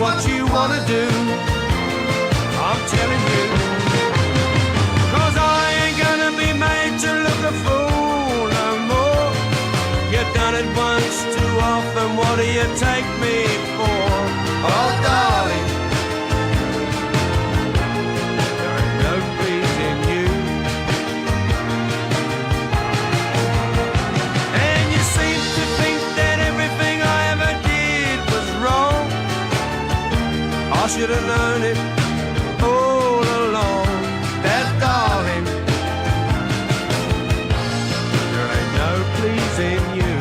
what you wanna do, I'm telling you. 'Cause I ain't gonna be made to look a fool no more. You've done it once too often, what do you take me for? Oh darling, there ain't no pleasing you. And you seem to think that everything I ever did was wrong. I should have known it all along, that darling, there ain't no pleasing you.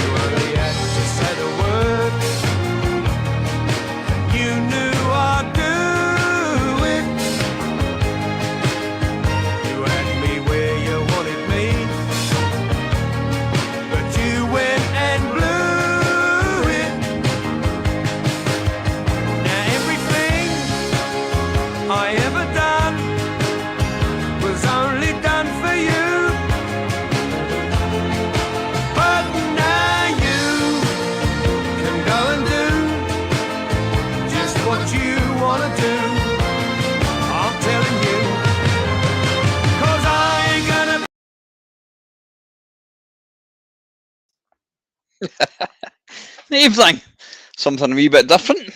You only had to say the word, you knew I'd do it. You had me where you wanted me, but you went and blew it. Now everything I ever done was only done for you. But now you can go and do just what you wanna do, I'm telling you. 'Cause I ain't gonna Evening. Something a wee bit different.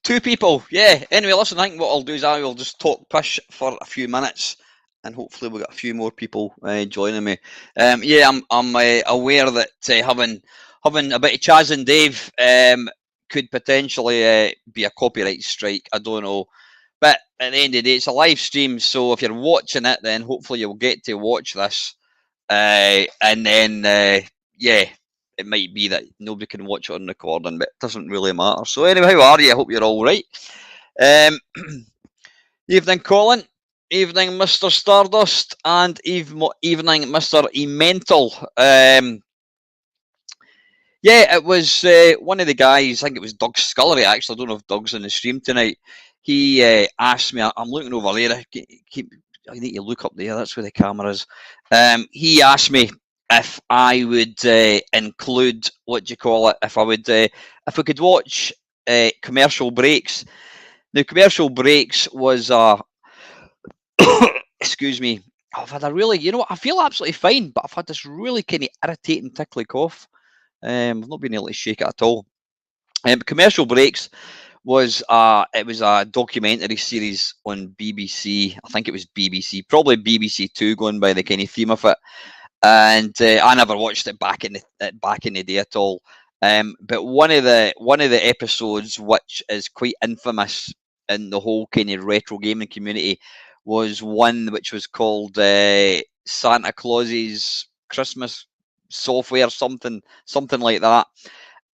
Two people. Yeah. Anyway, listen, I think what I'll do is I will just talk pish for a few minutes, and hopefully we'll get a few more people joining me. Yeah, I'm aware that having a bit of Chaz and Dave could potentially be a copyright strike. I don't know. But at the end of the day, it's a live stream, so if you're watching it, then hopefully you'll get to watch this. And then, yeah, it might be that nobody can watch it on recording, but it doesn't really matter. So anyway, how are you? I hope you're all right. Evening, Colin. Evening, Mr. Stardust, and evening, Mr. Emental. Yeah, it was one of the guys, I think it was Doug Scullery, actually. I don't know if Doug's on the stream tonight. He asked me, I'm looking over there, I need to look up there, that's where the camera is. He asked me if I would include, what do you call it, if we could watch commercial breaks. Now, commercial breaks was, excuse me, I've had a really, I feel absolutely fine, but I've had this really kind of irritating tickly cough. I've not been able to shake it at all. Commercial breaks was it was a documentary series on BBC. I think it was BBC, probably BBC Two, going by the kind of theme of it. And I never watched it back in the day at all. But one of the episodes, which is quite infamous in the whole kind of retro gaming community, was one which was called Santa Claus's Christmas software, something like that.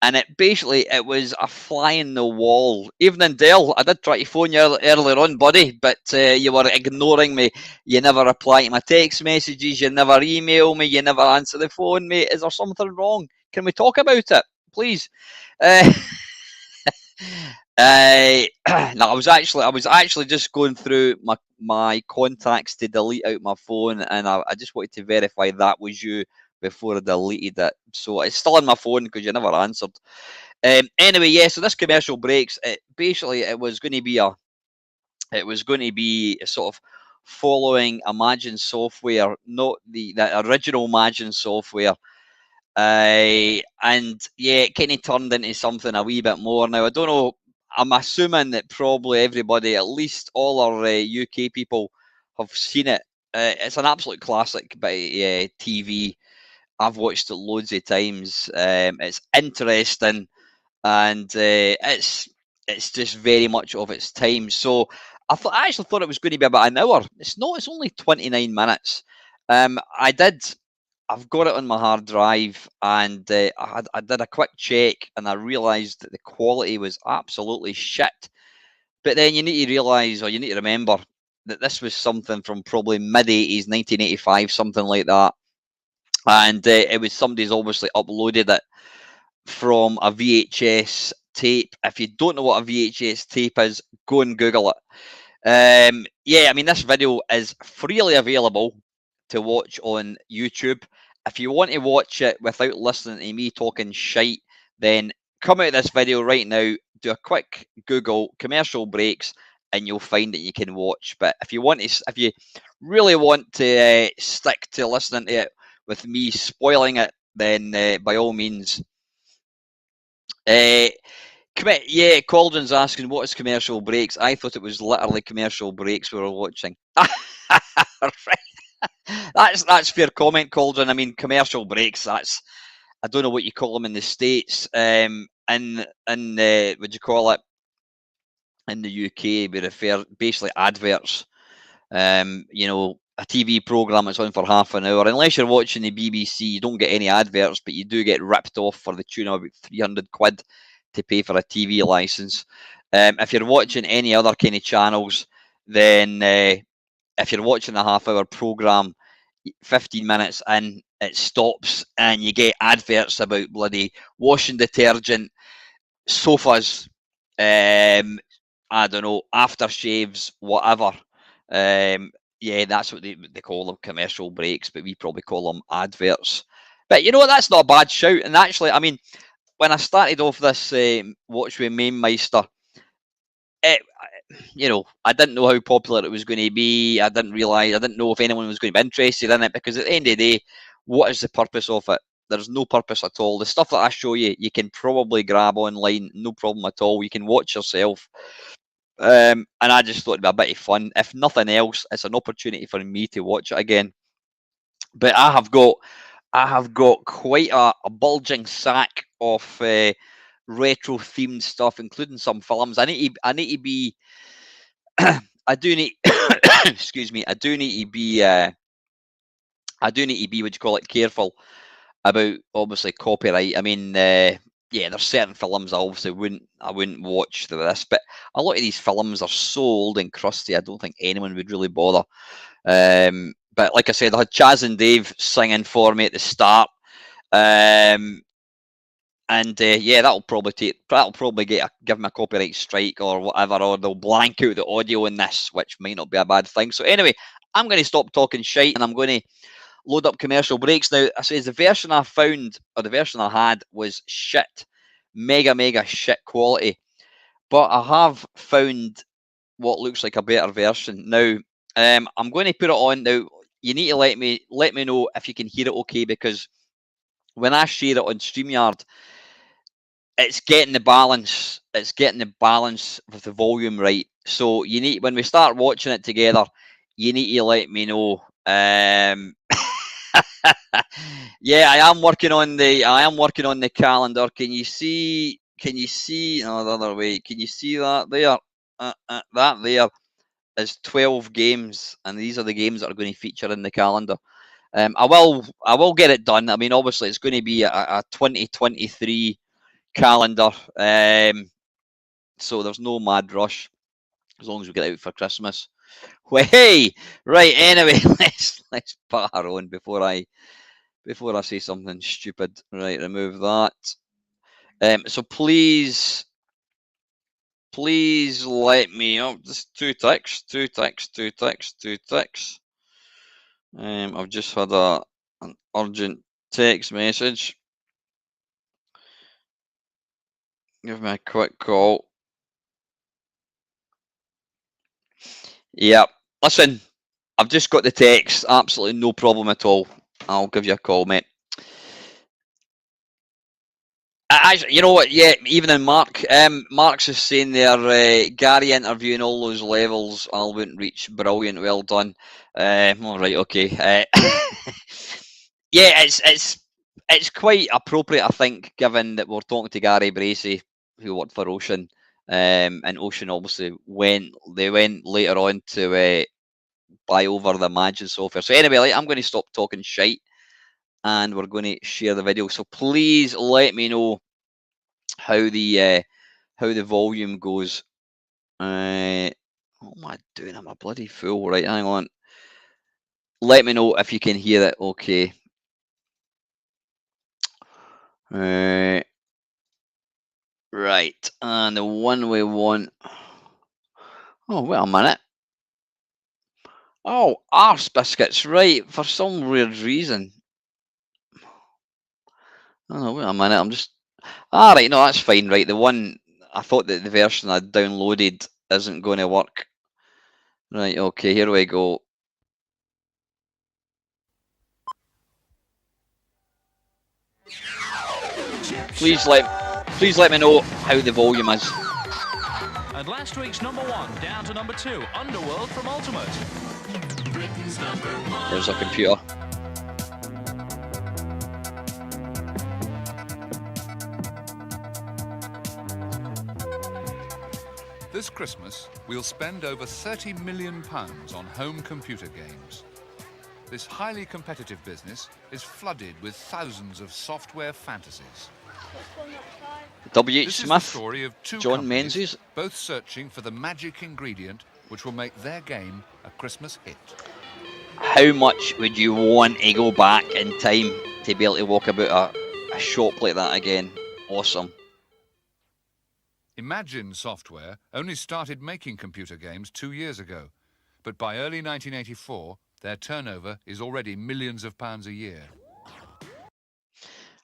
And it was a fly in the wall. Evening, Dale. I did try to phone you earlier on, buddy, but you were ignoring me. You never reply to my text messages. You never email me. You never answer the phone, mate. Is there something wrong? Can we talk about it, please? No, I was actually just going through my contacts to delete out my phone, and I just wanted to verify that was you before I deleted it. So it's still on my phone because you never answered. Anyway, yeah. So this commercial breaks. It was going to be a sort of following Imagine software, not the original Imagine software. And yeah, it kind of turned into something a wee bit more. Now I don't know. I'm assuming that probably everybody, at least all our UK people, have seen it. It's an absolute classic by TV. I've watched it loads of times. It's interesting, and it's just very much of its time. So I actually thought it was going to be about an hour. It's not. It's only 29 minutes. I've got it on my hard drive, and I did a quick check, and I realised that the quality was absolutely shit. But then you need to realise, or you need to remember, that this was something from probably mid-80s, 1985, something like that. And it was somebody's obviously uploaded it from a VHS tape. If you don't know what a VHS tape is, go and Google it. Yeah, I mean, this video is freely available to watch on YouTube. if you want to watch it without listening to me talking shite, then come out of this video right now, do a quick Google commercial breaks, and you'll find that you can watch. But if you really want to stick to listening to it with me spoiling it, then by all means. Yeah, Cauldron's asking what is commercial breaks. I thought it was literally commercial breaks we were watching. That's fair comment, Cauldron. I mean, commercial breaks. I don't know what you call them in the States. And what you call it in the UK? We refer basically adverts. A TV program that's on for half an hour. Unless you're watching the BBC, you don't get any adverts, but you do get ripped off for the tune of about 300 quid to pay for a TV license. If you're watching any other kind of channels, then if you're watching a half-hour program, 15 minutes in, it stops, and you get adverts about bloody washing detergent, sofas, I don't know, aftershaves, whatever. Yeah, that's what they call them, commercial breaks, but we probably call them adverts. But you know what? That's not a bad shout. And actually, I mean, when I started off this watch with Mamemeister, I didn't know how popular it was going to be. I didn't know if anyone was going to be interested in it, because at the end of the day, what is the purpose of it? There's no purpose at all. The stuff that I show you, you can probably grab online, no problem at all. You can watch yourself. And I just thought it'd be a bit of fun. If nothing else, it's an opportunity for me to watch it again. But I have got quite a bulging sack of retro themed stuff, including some films. I need to be I do need excuse me, I do need to be what you call it, careful about obviously copyright. I mean, yeah, there's certain films I obviously wouldn't watch this, but a lot of these films are so old and crusty, I don't think anyone would really bother. But like I said, I had Chaz and Dave singing for me at the start. And yeah, that'll probably give them a copyright strike or whatever, or they'll blank out the audio in this, which might not be a bad thing. So anyway, I'm going to stop talking shite, and I'm going to load up commercial breaks now. I say the version I found, or the version I had, was shit, mega shit quality. But I have found what looks like a better version now. I'm going to put it on now. You need to let me know if you can hear it okay, because when I share it on StreamYard, it's getting the balance with the volume right. So you need, when we start watching it together, you need to let me know. Yeah, I am working on the calendar. Can you see? No, the other way. Can you see that there? That there is 12 games, and these are the games that are going to feature in the calendar. I will get it done. I mean, obviously, it's going to be a 2023 calendar, so there's no mad rush as long as we get out for Christmas. Well, hey, right. Anyway, let's batter on before I say something stupid. Right, remove that. So please let me. Oh, just two ticks. I've just had an urgent text message. Give me a quick call. Yep. Listen, I've just got the text. Absolutely no problem at all. I'll give you a call, mate. You know what? Yeah, even in Mark's is saying there, Gary interviewing all those levels, I wouldn't reach. Brilliant, well done. All right, okay. Yeah, it's quite appropriate, I think, given that we're talking to Gary Bracey, who worked for Ocean, and Ocean obviously went later on to buy over the Imagine software. So anyway, I'm going to stop talking shite, and we're going to share the video. So please let me know how the volume goes. What am I doing? I'm a bloody fool. Right, hang on. Let me know if you can hear it okay. Right, and the one we want. Oh, wait a minute. Oh, arse biscuits, right, for some weird reason. Oh, no, wait a minute. I'm just. Ah, right. No, that's fine. Right. The one I thought that the version I downloaded isn't going to work. Right. Okay. Here we go. Please let me know how the volume is. And last week's #1 down to #2, Underworld from Ultimate. There's a computer. This Christmas, we'll spend over £30 million on home computer games. This highly competitive business is flooded with thousands of software fantasies. W.H. This is the Smith, story of two John companies, Menzies. both searching for the magic ingredient which will make their game a Christmas hit. How much would you want to go back in time to be able to walk about a shop like that again? Awesome. Imagine Software only started making computer games 2 years ago, but by early 1984, their turnover is already millions of pounds a year.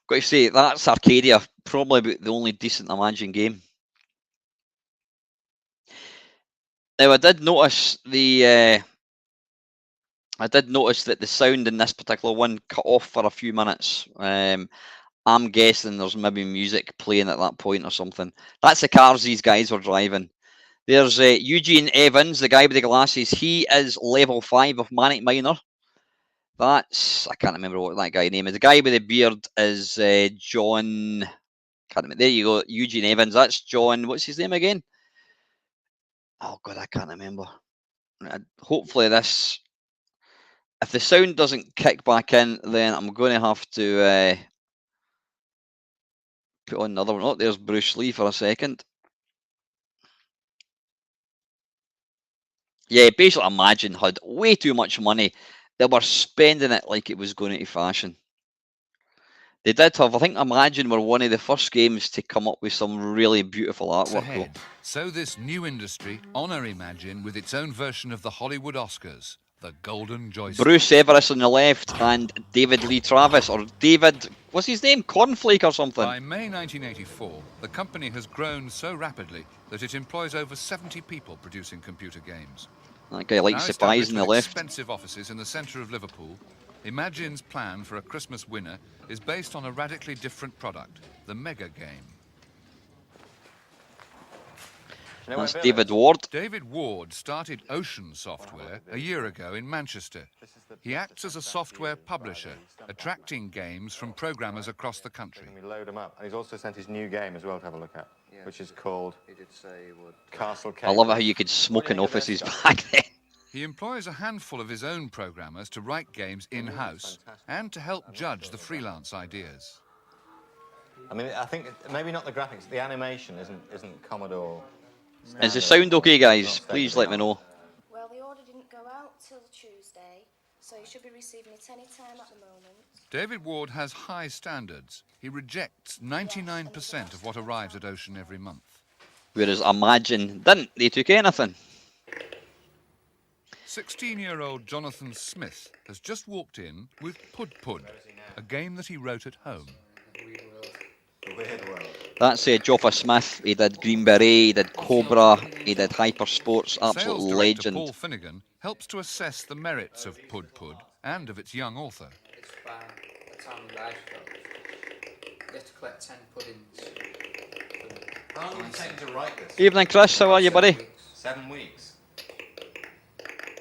Got to say, that's Arcadia, probably about the only decent Imagine game. Now, I did notice that the sound in this particular one cut off for a few minutes. I'm guessing there's maybe music playing at that point or something. That's the cars these guys were driving. There's Eugene Evans, the guy with the glasses. He is level 5 of Manic Miner. That's, I can't remember what that guy's name is. The guy with the beard is John. Can't remember. There you go, Eugene Evans. That's John. What's his name again? Oh God, I can't remember. Hopefully this. If the sound doesn't kick back in, then I'm going to have to put on another one. Oh, there's Bruce Lee for a second. Yeah, basically Imagine had way too much money. They were spending it like it was going into fashion. They did have, I think Imagine were one of the first games to come up with some really beautiful artwork. Ahead. So this new industry honour Imagine with its own version of the Hollywood Oscars, the Golden Joystick. Bruce Everest on the left and David Lee Travis, or David, what's his name? Cornflake or something? By May 1984, the company has grown so rapidly that it employs over 70 people producing computer games. That guy likes the pies on the left. Expensive offices in the centre of Liverpool, Imagine's plan for a Christmas winner is based on a radically different product, the Mega Game. That's David Ward. David Ward started Ocean Software a year ago in Manchester. He acts as a software publisher, attracting games from programmers across the country. We load them up, and he's also sent his new game as well to have a look at, which is called Castle Cave. I love how you could smoke in offices back then. He employs a handful of his own programmers to write games in-house and to help judge the freelance ideas. I mean, I think maybe not the graphics. The animation isn't Commodore. Is the sound okay, guys? Please let me know. Well, the order didn't go out till Tuesday, so you should be receiving it any time at the moment. David Ward has high standards. He rejects 99% of what arrives at Ocean every month. Whereas Imagine didn't. They took anything. 16-year-old Jonathan Smith has just walked in with Pud Pud, a game that he wrote at home. That's Joffa Smith. He did Green Beret, he did Cobra, he did Hyper Sports. Absolute Sales director legend. Paul Finnegan helps to assess the merits of Pud Pud and of its young author. It's about a time in life. You have to collect 10 puddings. How long did it take to write this? Evening, Chris. How are you, buddy? 7 weeks.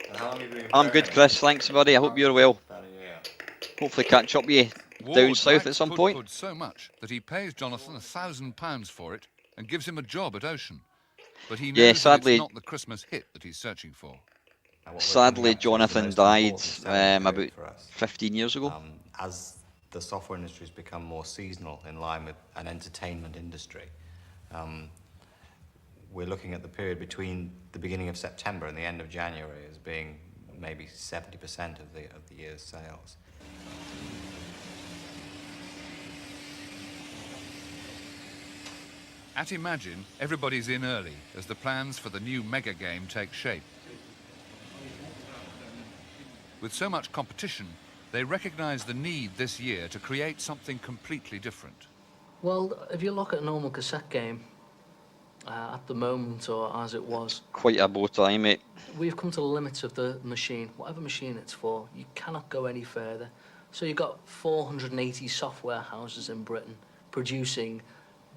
And how long have you been I'm good, Chris. Thanks, buddy. I hope you're well. About a year. Hopefully catch up with you Ward down south likes at some Pud point. Pud so much that he pays Jonathan £1,000 for it and gives him a job at Ocean. But he knows Yeah, that sadly- it's not the Christmas hit that he's searching for. Sadly, Jonathan died about 15 years ago. As the software industry has become more seasonal in line with an entertainment industry, we're looking at the period between the beginning of September and the end of January as being maybe 70% of the year's sales. At Imagine, everybody's in early as the plans for the new mega game take shape. With so much competition, They recognise the need this year to create something completely different. Well, if you look at a normal cassette game, at the moment, or as it was, Quite a bow tie, mate. we've come to the limits of the machine. Whatever machine it's for, you cannot go any further. So you've got 480 software houses in Britain producing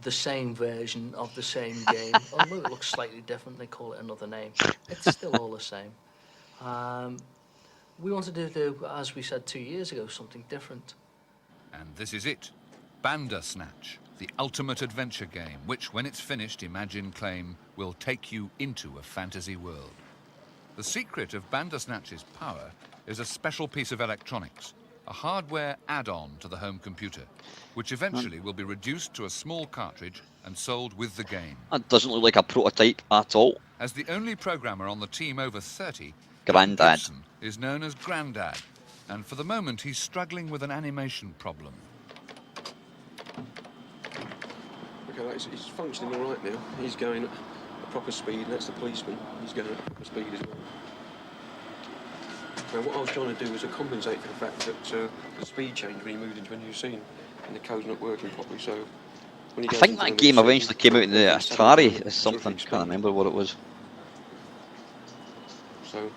the same version of the same game. Although it looks slightly different, they call it another name. It's still all the same. We wanted to do, as we said 2 years ago, something different. And this is it. Bandersnatch, the ultimate adventure game, which, when it's finished, Imagine claim, will take you into a fantasy world. The secret of Bandersnatch's power is a special piece of electronics, a hardware add-on to the home computer, which eventually will be reduced to a small cartridge and sold with the game. That doesn't look like a prototype at all. As the only programmer on the team over 30, Grandad Gibson is known as Grandad, and for the moment he's struggling with an animation problem. Okay, he's functioning all right now. He's going at a proper speed, and that's the policeman. He's going at a proper speed as well. Now, what I was trying to do was to compensate for the fact that the speed changed when he moved into a new scene, and the code's not working properly, so... When he I goes think into that another game scene, eventually came out in the Atari as sort of something. Can't remember what it was. So,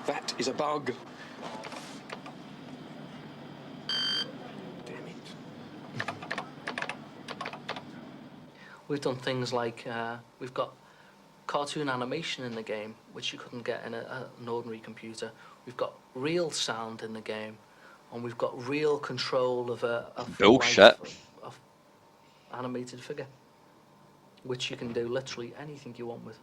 that is a bug. Damn it. We've done things like, we've got cartoon animation in the game, which you couldn't get in an ordinary computer. We've got real sound in the game, and we've got real control of a Bullshit. of animated figure, which you can do literally anything you want with.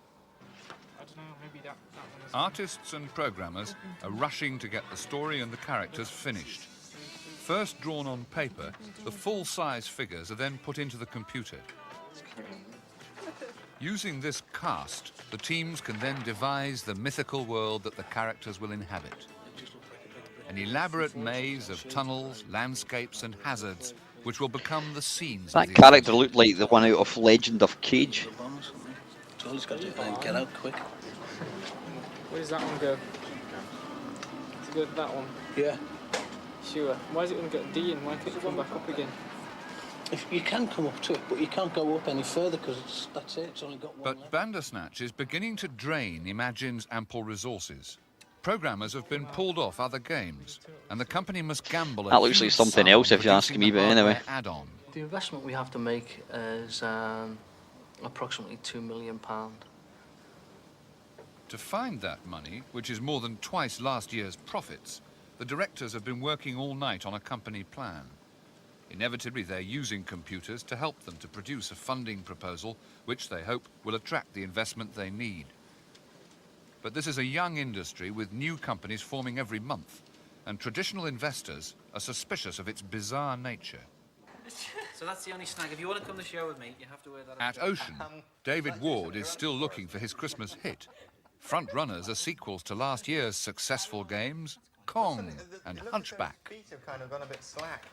I don't know, maybe that one is... Artists and programmers are rushing to get the story and the characters finished. First drawn on paper, the full-size figures are then put into the computer. Using this cast, the teams can then devise the mythical world that the characters will inhabit. An elaborate maze of tunnels, landscapes and hazards which will become the scenes That of the character adventure. looked like the one out of Legend of Cage. So all he's got to do is get out quick. Where does that one go? To go to that one? Yeah. Sure. Why is it going to get D in? Why can't you come back up again? If you can come up to it, but you can't go up any further because that's it. It's only got one But left. Bandersnatch is beginning to drain Imagine's ample resources. Programmers have been pulled off other games, and the company must gamble. That looks like something else if you ask me, but anyway. Add-on. The investment we have to make is approximately £2 million. To find that money, which is more than twice last year's profits, the directors have been working all night on a company plan. Inevitably, they're using computers to help them to produce a funding proposal which they hope will attract the investment they need. But this is a young industry with new companies forming every month, and traditional investors are suspicious of its bizarre nature. So that's the only snag. If you want to come to the show with me, you have to wear that. At Ocean, David Ward is still looking for his Christmas hit. Front runners are sequels to last year's successful games, Kong and Hunchback. Feet have kind of gone a bit slack.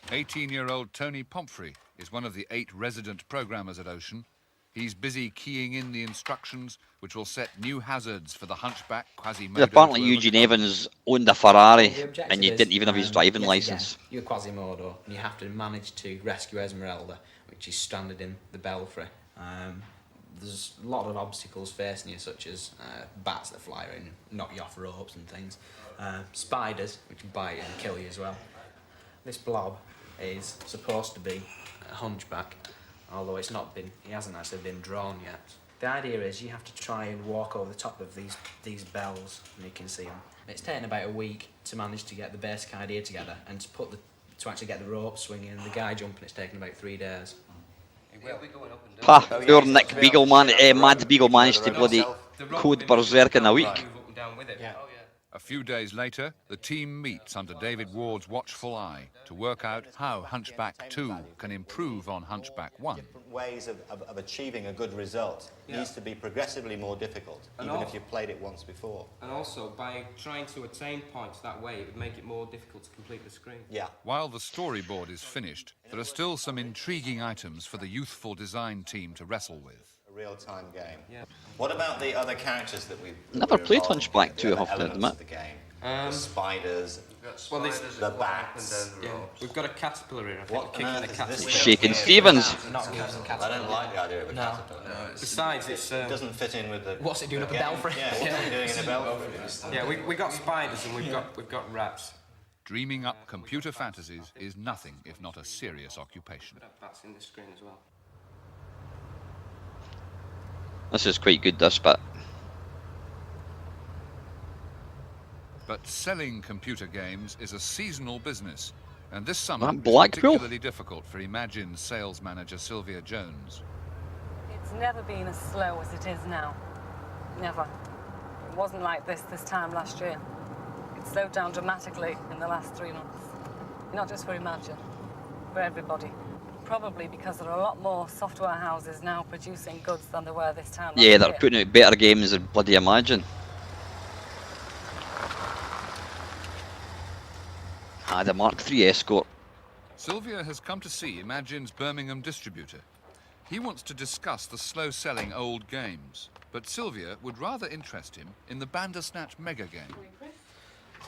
18-year-old Tony Pomfrey is one of the 8 resident programmers at Ocean. He's busy keying in the instructions which will set new hazards for the Hunchback Quasimodo. Apparently Eugene Evans owned a Ferrari and you didn't even have his driving licence. You're Quasimodo, and you have to manage to rescue Esmeralda, which is stranded in the belfry. There's a lot of obstacles facing you, such as bats that fly around and knock you off ropes and things. Spiders, which bite you and kill you as well. This blob is supposed to be a hunchback, although he hasn't actually been drawn yet. The idea is you have to try and walk over the top of these bells, and you can see them. It's taken about a week to manage to get the basic idea together, and to actually get the rope swinging and the guy jumping. It's taken about 3 days. Pah, poor Nick Beagle Mad Beagle managed to bloody code Berserk in a week. A few days later, the team meets under David Ward's watchful eye to work out how Hunchback 2 can improve on Hunchback 1. Different ways of achieving a good result needs to be progressively more difficult, even if you've played it once before. And also, by trying to attain points that way, it would make it more difficult to complete the screen. Yeah. While the storyboard is finished, there are still some intriguing items for the youthful design team to wrestle with. real-time game. Yeah. What about the other characters that we've... Never played Hunchback the too other often, elements admit. of the game? The spiders, Well, the bats. Yeah, we've got a caterpillar here. I think What we're on kicking earth the is caterpillar. this? Shaking Stevens. I don't like the idea of a caterpillar. Besides, it's It doesn't fit in with the... What's it doing up a game. belfry? Yeah, what's it doing in a belfry? yeah, we got spiders and we've got rats. Dreaming up computer fantasies is nothing if not a serious occupation. We've got bats in the screen as well. This is quite good, this bit. But selling computer games is a seasonal business, and this summer That is Blackpool? particularly difficult for Imagine's sales manager Sylvia Jones. It's never been as slow as it is now. Never. It wasn't like this time last year. It slowed down dramatically in the last 3 months. Not just for Imagine, for everybody. Probably because there are a lot more software houses now producing goods than there were this time last year. Yeah, they're putting out better games than bloody Imagine. The Mark III Escort. Sylvia has come to see Imagine's Birmingham distributor. He wants to discuss the slow-selling old games, but Sylvia would rather interest him in the Bandersnatch mega game.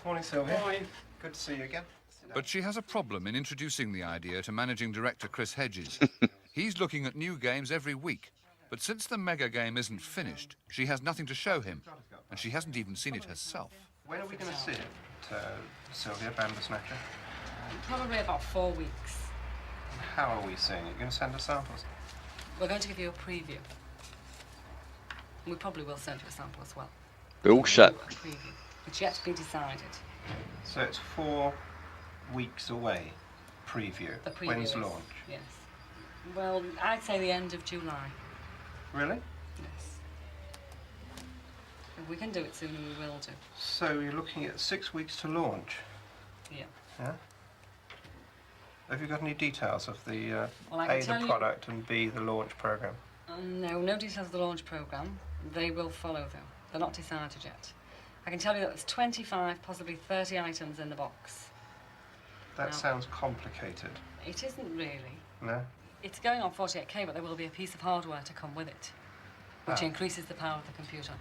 Morning, Sylvia. Morning. Good to see you again. But she has a problem in introducing the idea to managing director Chris Hedges. He's looking at new games every week, but since the mega game isn't finished, she has nothing to show him, and she hasn't even seen it herself. When are we going to see it, Sylvia, Bandersnatcher? Probably about 4 weeks. How are we seeing it? You're going to send us samples? We're going to give you a preview. We probably will send you a sample as well. Bullshit. A preview. It's yet to be decided. So it's 4 weeks away, preview. The preview When's is- launch? Yes. Well, I'd say the end of July. Really? Yes. If we can do it sooner, we will do. So you're looking at 6 weeks to launch? Yeah. Yeah? Have you got any details of the Well, I can A, tell the you- product, and B, the launch program? No details of the launch programme. They will follow, though. They're not decided yet. I can tell you that there's 25, possibly 30 items in the box. That Now- sounds complicated. It isn't really. No? It's going on 48K, but there will be a piece of hardware to come with it, which Ah. increases the power of the computer.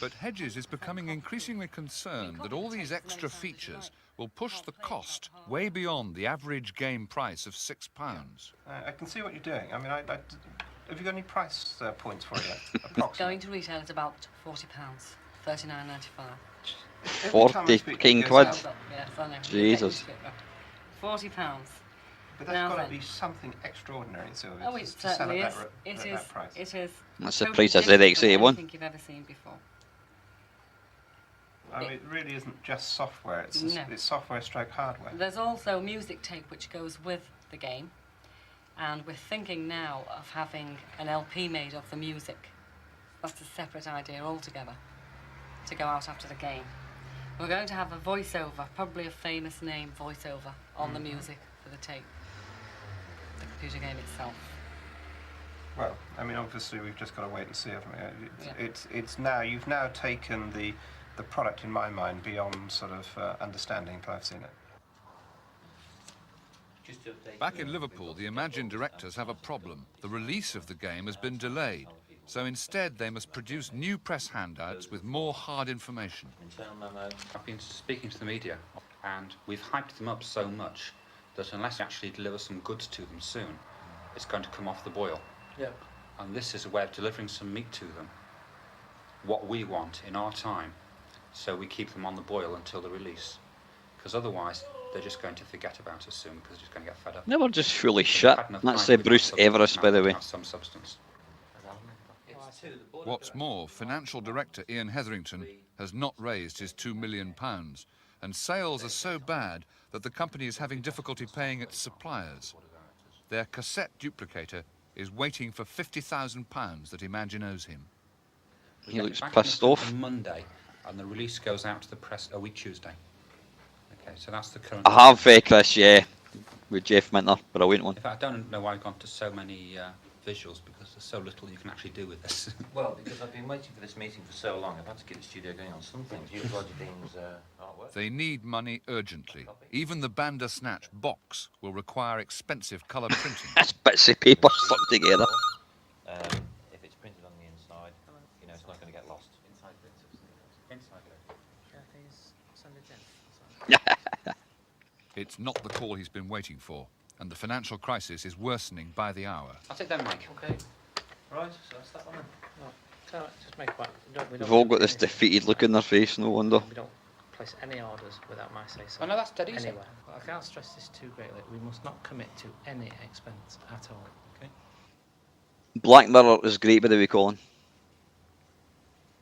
But Hedges is becoming increasingly concerned that all these extra features will push the cost way beyond the average game price of £6. I can see what you're doing. I mean, have you got any price points for it yet? It's Approximately. going to retail at about £40, $39.95. 40 fucking quid. Yes, I know. Jesus. £40. But that's Now got to then. be something extraordinary, Sylvia. Oh, it to sell certainly at is. that, that price. It is. That's the Totally price of different ZX81. from anything you've ever seen before. I mean, it really isn't just software. It's, No. it's software stroke hardware. There's also music tape which goes with the game, and we're thinking now of having an LP made of the music. That's a separate idea altogether, to go out after the game. We're going to have a voiceover, probably a famous name voiceover, on the music for the tape, the computer game itself. Well, I mean, obviously we've just got to wait and see, haven't we? Yeah. It's now, you've now taken the product, in my mind, beyond sort of understanding until I've seen it. Back in Liverpool, the Imagine directors have a problem. The release of the game has been delayed, so instead they must produce new press handouts with more hard information. I've been speaking to the media, and we've hyped them up so much that unless we actually deliver some goods to them soon, it's going to come off the boil. Yep. And this is a way of delivering some meat to them, what we want in our time, so we keep them on the boil until the release. Because otherwise, they're just going to forget about us soon, because they're just going to get fed up. They were just fully shit. Had enough That's time Bruce without Everest, by the way. have some substance. What's more, financial director Ian Hetherington has not raised his £2 million, and sales are so bad that the company is having difficulty paying its suppliers. Their cassette duplicator is waiting for £50,000 that Imagine owes him. We He get looks it back pissed on off. Monday, and the release goes out to the press a week Tuesday. Okay, so that's the current. I have, Chris, yeah, with Jeff Minter, but I went one. In fact, I don't know why I've gone to so many visuals, because there's so little you can actually do with this. Well, because I've been waiting for this meeting for so long, I've had to get the studio going on some things. You've Roger Dean's artwork. They need money urgently. Even the Bandersnatch box will require expensive colour printing. That's bits of paper stuck together. It's not the call he's been waiting for, and the financial crisis is worsening by the hour. I'll take them, Mike. Okay. Right, so that's that one then. No, it's all right, just make one. They've all got this defeated look in their face, no wonder. We don't place any orders without my say-so. Oh, no, that's dead easy. Anyway, I can't stress this too greatly. We must not commit to any expense at all. Okay. Black Mirror is great, by the way, Colin.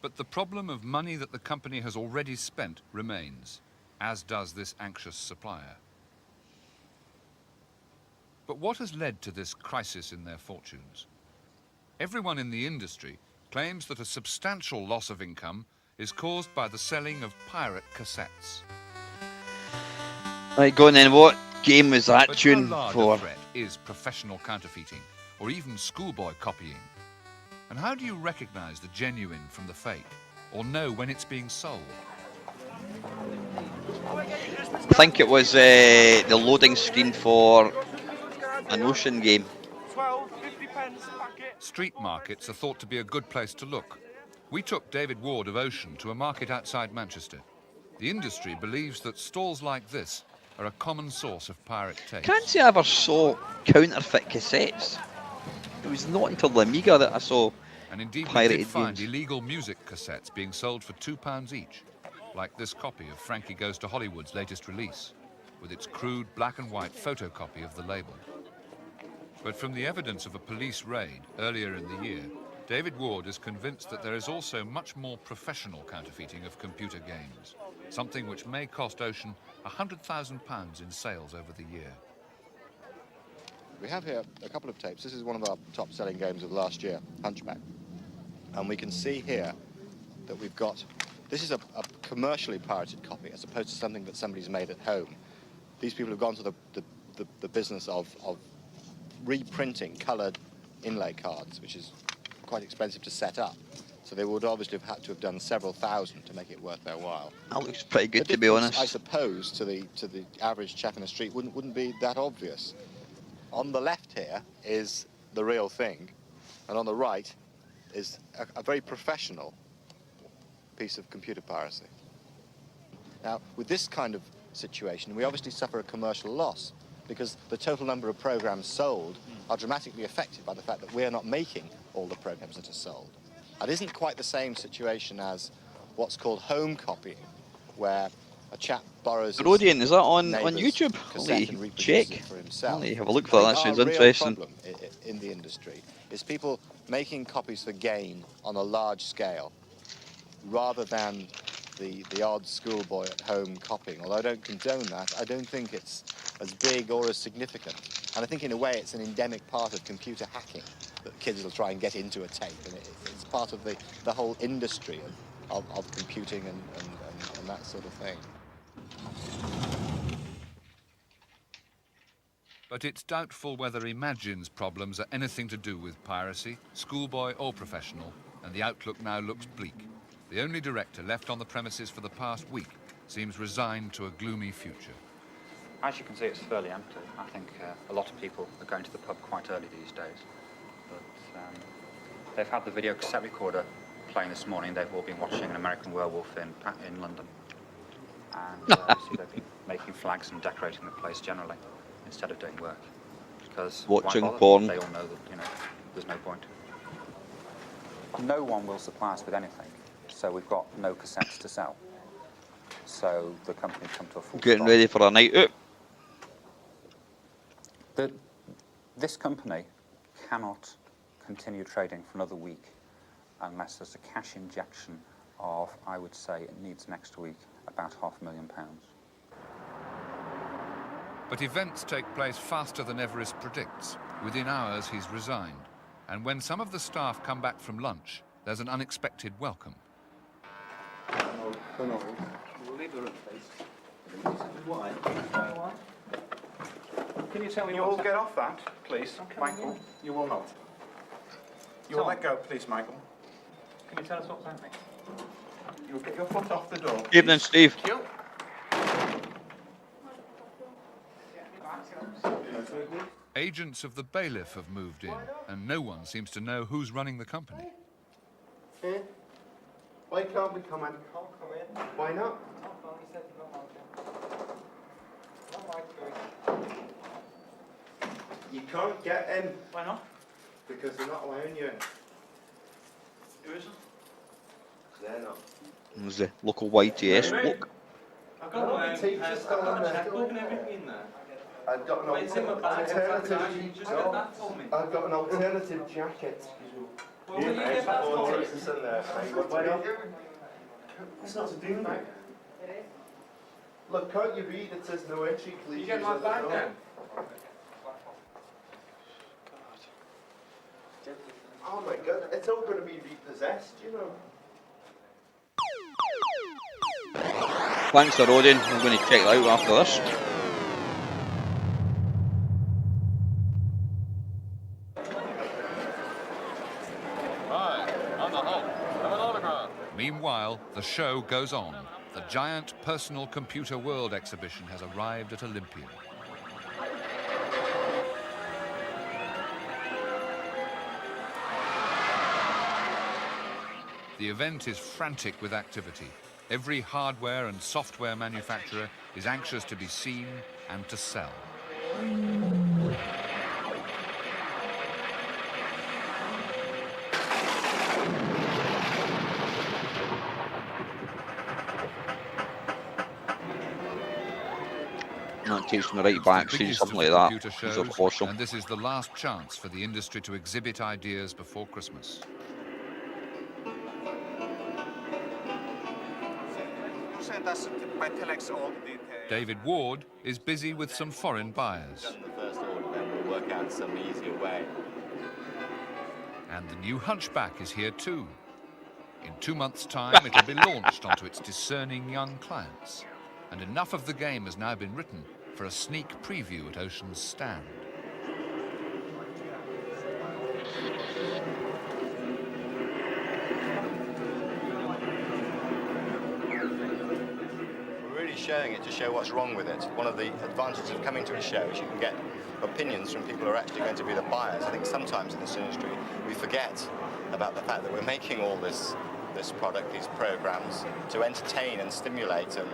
But the problem of money that the company has already spent remains, as does this anxious supplier. But what has led to this crisis in their fortunes? Everyone in the industry claims that a substantial loss of income is caused by the selling of pirate cassettes. Right, go on then. What game was that But tune how large for? a threat is professional counterfeiting, or even schoolboy copying? And how do you recognise the genuine from the fake, or know when it's being sold? I think it was the loading screen for an Ocean game. 12, 50 pence packet. Street markets are thought to be a good place to look. We took David Ward of Ocean to a market outside Manchester. The industry believes that stalls like this are a common source of pirate taste. Can't say I ever saw counterfeit cassettes. It was not until the Amiga that I saw And indeed we pirated did find games. illegal music cassettes being sold for £2 each, like this copy of Frankie Goes to Hollywood's latest release, with its crude black and white photocopy of the label. But from the evidence of a police raid earlier in the year, David Ward is convinced that there is also much more professional counterfeiting of computer games, something which may cost Ocean £100,000 in sales over the year. We have here a couple of tapes. This is one of our top-selling games of last year, Hunchback. And we can see here that we've got... This is a commercially pirated copy, as opposed to something that somebody's made at home. These people have gone to the business of reprinting coloured inlay cards, which is quite expensive to set up. So they would obviously have had to have done several thousand to make it worth their while. That looks pretty good, The to be difference, honest. I suppose, to the average chap in the street wouldn't be that obvious. On the left here is the real thing, and on the right is a very professional piece of computer piracy. Now, with this kind of situation, we obviously suffer a commercial loss, because the total number of programs sold are dramatically affected by the fact that we're not making all the programs that are sold. It isn't quite the same situation as what's called home copying, where a chap borrows his Rodian, is that on neighbour's YouTube? cassette Holy and reproduces check. it for himself. Only have a look for that, that sounds Our real interesting. problem in the industry is people making copies for gain on a large scale, rather than the odd schoolboy at home copying. Although I don't condone that, I don't think it's as big or as significant. And I think in a way it's an endemic part of computer hacking, that kids will try and get into a tape, and it's part of the whole industry of computing and that sort of thing. But it's doubtful whether Imagine's problems are anything to do with piracy, schoolboy or professional, and the outlook now looks bleak. The only director left on the premises for the past week seems resigned to a gloomy future. As you can see, it's fairly empty. I think a lot of people are going to the pub quite early these days. But they've had the video cassette recorder playing this morning. They've all been watching An American Werewolf in London. And you see they've been making flags and decorating the place generally, instead of doing work. Because Watching why bother? porn. They all know that, there's no point. No one will supply us with anything, so we've got no cassettes to sell. So the company's come to a full Getting stop. ready for a night out. This company cannot continue trading for another week unless there's a cash injection of, I would say, it needs next week about £500,000. But events take place faster than Everest predicts. Within hours, he's resigned. And when some of the staff come back from lunch, there's an unexpected welcome. We'll leave the room, please. Why? Can you tell me what... You all get off that, please, Michael. You will not. You will let go, please, Michael. Can you tell us what's happening? You'll get your foot off the door. Evening, Steve. Thank you. Agents of the bailiff have moved in, and no one seems to know who's running the company. Why can't we come in? Why not? You can't get in. Why not? Because they're not allowing you in. Who isn't? They're not. There's the local YTS. Look. I've got my teacher's still in there. checkbook and everything in there. I've got an Wait, it's in my bag. alternative. Just get that for me. I've got an alternative jacket. Well, will you get that for me? Teachers in there. It's not to do, mate. Look, can't you read? It says no entry, please. You get my bag then? Oh my god, it's all going to be repossessed, you know. Thanks for Odin. I'm going to check that out after this. Meanwhile, the show goes on. The giant personal computer world exhibition has arrived at Olympia. The event is frantic with activity. Every hardware and software manufacturer is anxious to be seen and to sell. That takes me right back, see something like that. It's awesome. And this is the last chance for the industry to exhibit ideas before Christmas. David Ward is busy with some foreign buyers. The first order, then we'll work out some easier way. And the new Hunchback is here too. In 2 months' time, it'll be launched onto its discerning young clients. And enough of the game has now been written for a sneak preview at Ocean's stand. We're really showing it to show what's wrong with it. One of the advantages of coming to a show is you can get opinions from people who are actually going to be the buyers. I think sometimes in this industry we forget about the fact that we're making all this product, these programs, to entertain and stimulate and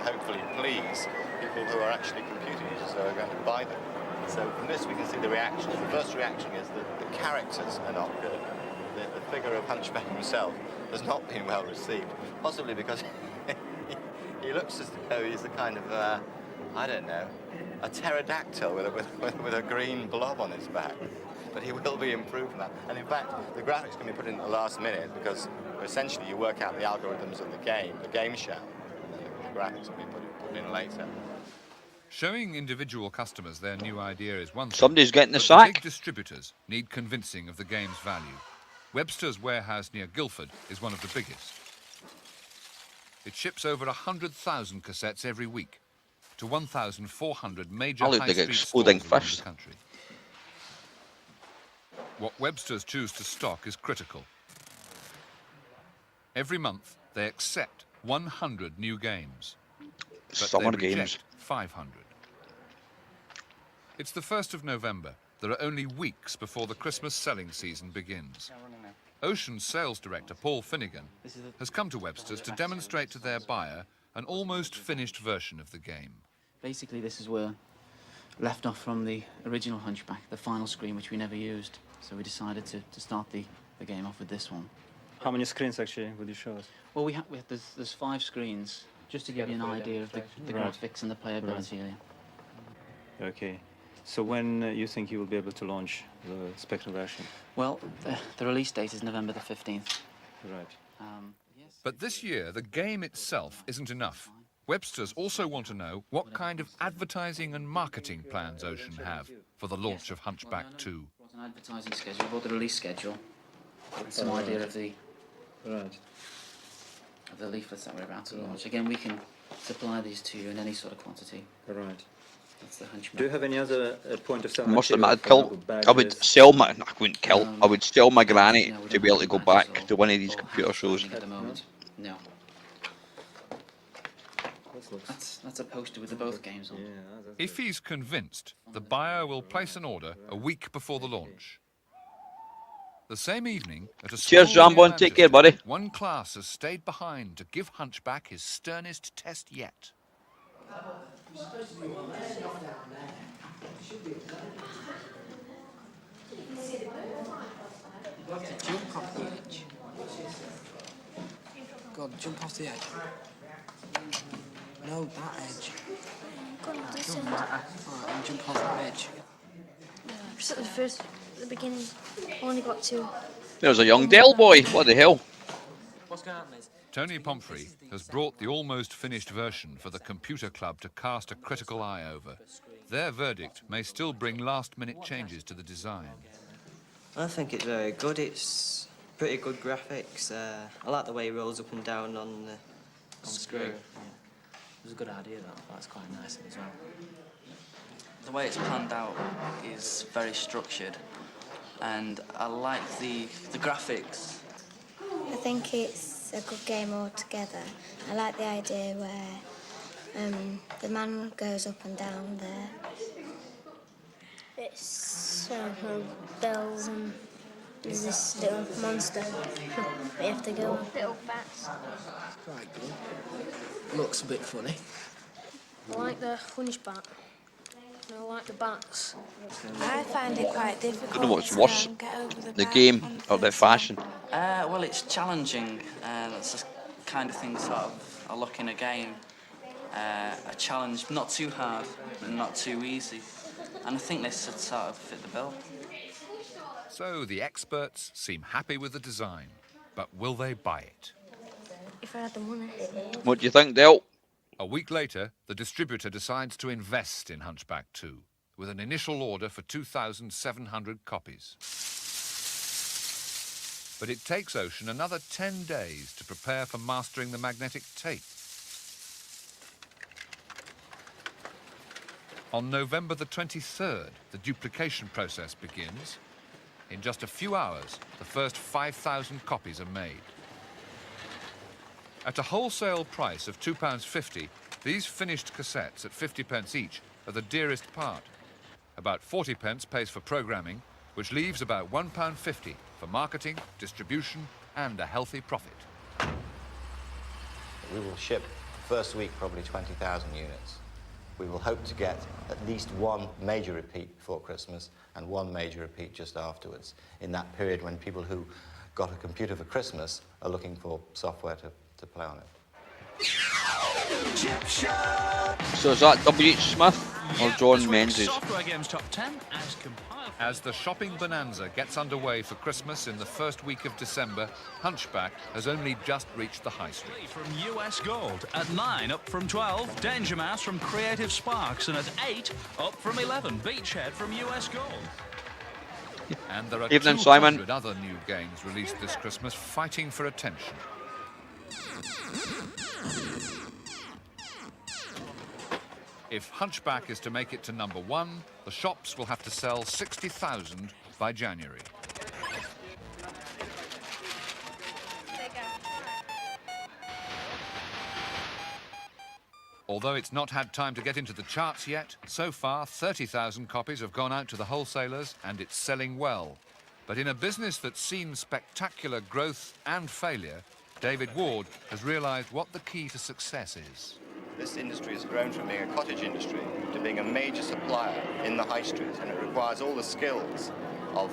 hopefully please people who are actually computer users who are going to buy them. So from this we can see the reaction. The first reaction is that the characters are not good. The figure of Hunchback himself has not been well received, possibly because he looks as though he's a kind of, I don't know, a pterodactyl with a green blob on his back. But he will be improved from that. And in fact, the graphics can be put in at the last minute because essentially you work out the algorithms of the game show, and then the graphics will be put in later. Showing individual customers their new idea is one thing. Somebody's getting the but sack. Big distributors need convincing of the game's value. Webster's warehouse near Guildford is one of the biggest. It ships over 100,000 cassettes every week to 1,400 major high-street stores around the country. What Webster's choose to stock is critical. Every month, they accept 100 new games, but they reject 500. It's the 1st of November. There are only weeks before the Christmas selling season begins. Ocean's sales director, Paul Finnegan, has come to Webster's to demonstrate to their buyer an almost finished version of the game. Basically, this is where left off from the original Hunchback, the final screen, which we never used. So we decided to start the game off with this one. How many screens actually would you show us? Well, there's 5 screens, just to give you an idea of the graphics and the playability. Right. Okay. So when you think you will be able to launch the Spectrum version? Well, the release date is November the 15th. Right. But this year, the game itself isn't enough. Webster's also want to know what kind of advertising and marketing plans Ocean have for the launch of Hunchback 2. An advertising schedule, or the release schedule, some idea of the leaflets that we're about to launch. Again, we can supply these to you in any sort of quantity. Right. That's the Hunchback. Do you have any other point of sale? I must admit, I would sell my. I wouldn't kill. I would sell my granny to be able to go back to one of these computer shows. At the moment, no. That's a poster with the both games on. If he's convinced, the buyer will place an order a week before the launch. The same evening, at a Cheers, school near Jambon. Take care, buddy. Manchester, one class has stayed behind to give Hunchback his sternest test yet. Jump off the edge. Go on, jump off the edge. No, that edge. Doesn't matter. Alright, and jump off that edge. Just at the beginning, only got to. There's a young Dell boy. What the hell? What's going to happen is... Tony Pomfrey has brought the almost finished version for the computer club to cast a critical eye over. Their verdict may still bring last-minute changes to the design. I think it's very good. It's pretty good graphics. I like the way he rolls up and down on the screen. Yeah. It was a good idea, that's quite nice as well. The way it's planned out is very structured, and I like the graphics. I think it's a good game altogether. I like the idea where the man goes up and down there. It's bells and there's this little monster that you have to go on. Little bats. Right, good. Looks a bit funny. I like the hunchback. I like the bats. I find it quite I difficult don't know what's worse, to get over the game or the fashion. Well, it's challenging. That's the kind of thing sort of I look in a game. A challenge, not too hard, but not too easy. And I think this would sort of fit the bill. So the experts seem happy with the design, but will they buy it? If I had the money. What do you think, Dell? A week later, the distributor decides to invest in Hunchback 2, with an initial order for 2,700 copies. But it takes Ocean another 10 days to prepare for mastering the magnetic tape. On November the 23rd, the duplication process begins. In just a few hours, the first 5,000 copies are made. At a wholesale price of £2.50, these finished cassettes at 50p each are the dearest part. About 40p pays for programming, which leaves about £1.50 for marketing, distribution, and a healthy profit. We will ship first week probably 20,000 units. We will hope to get at least one major repeat before Christmas and one major repeat just afterwards, in that period when people who got a computer for Christmas are looking for software to play on it. So is that W.H. Smith or John Menzies? Software Games Top 10 as compiled. As the shopping bonanza gets underway for Christmas in the first week of December, Hunchback has only just reached the high street. From US Gold, at 9 up from 12, Danger Mouse from Creative Sparks, and at 8 up from 11, Beachhead from US Gold. And there are Evening, 200 Simon. other new games released this Christmas fighting for attention. If Hunchback is to make it to number 1, the shops will have to sell 60,000 by January. Although it's not had time to get into the charts yet, so far 30,000 copies have gone out to the wholesalers and it's selling well. But in a business that's seen spectacular growth and failure, David Ward has realised what the key to success is. This industry has grown from being a cottage industry to being a major supplier in the high street, and it requires all the skills of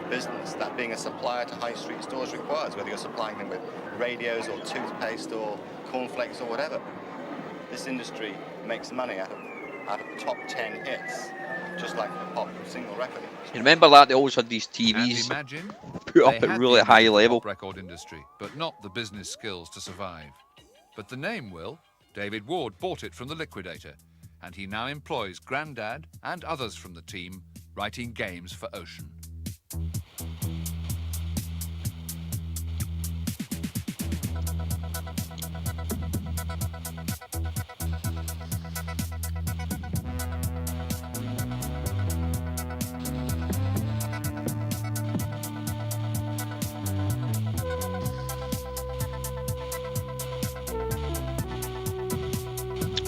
business that being a supplier to high street stores requires, whether you're supplying them with radios or toothpaste or cornflakes or whatever. This industry makes money out of top 10 hits, just like the pop single record. You remember that they always had these And TVs imagine put up they at had really the high pop level. record industry, but not the business skills to survive. But the name will. David Ward bought it from the liquidator, and he now employs Grandad and others from the team writing games for Ocean.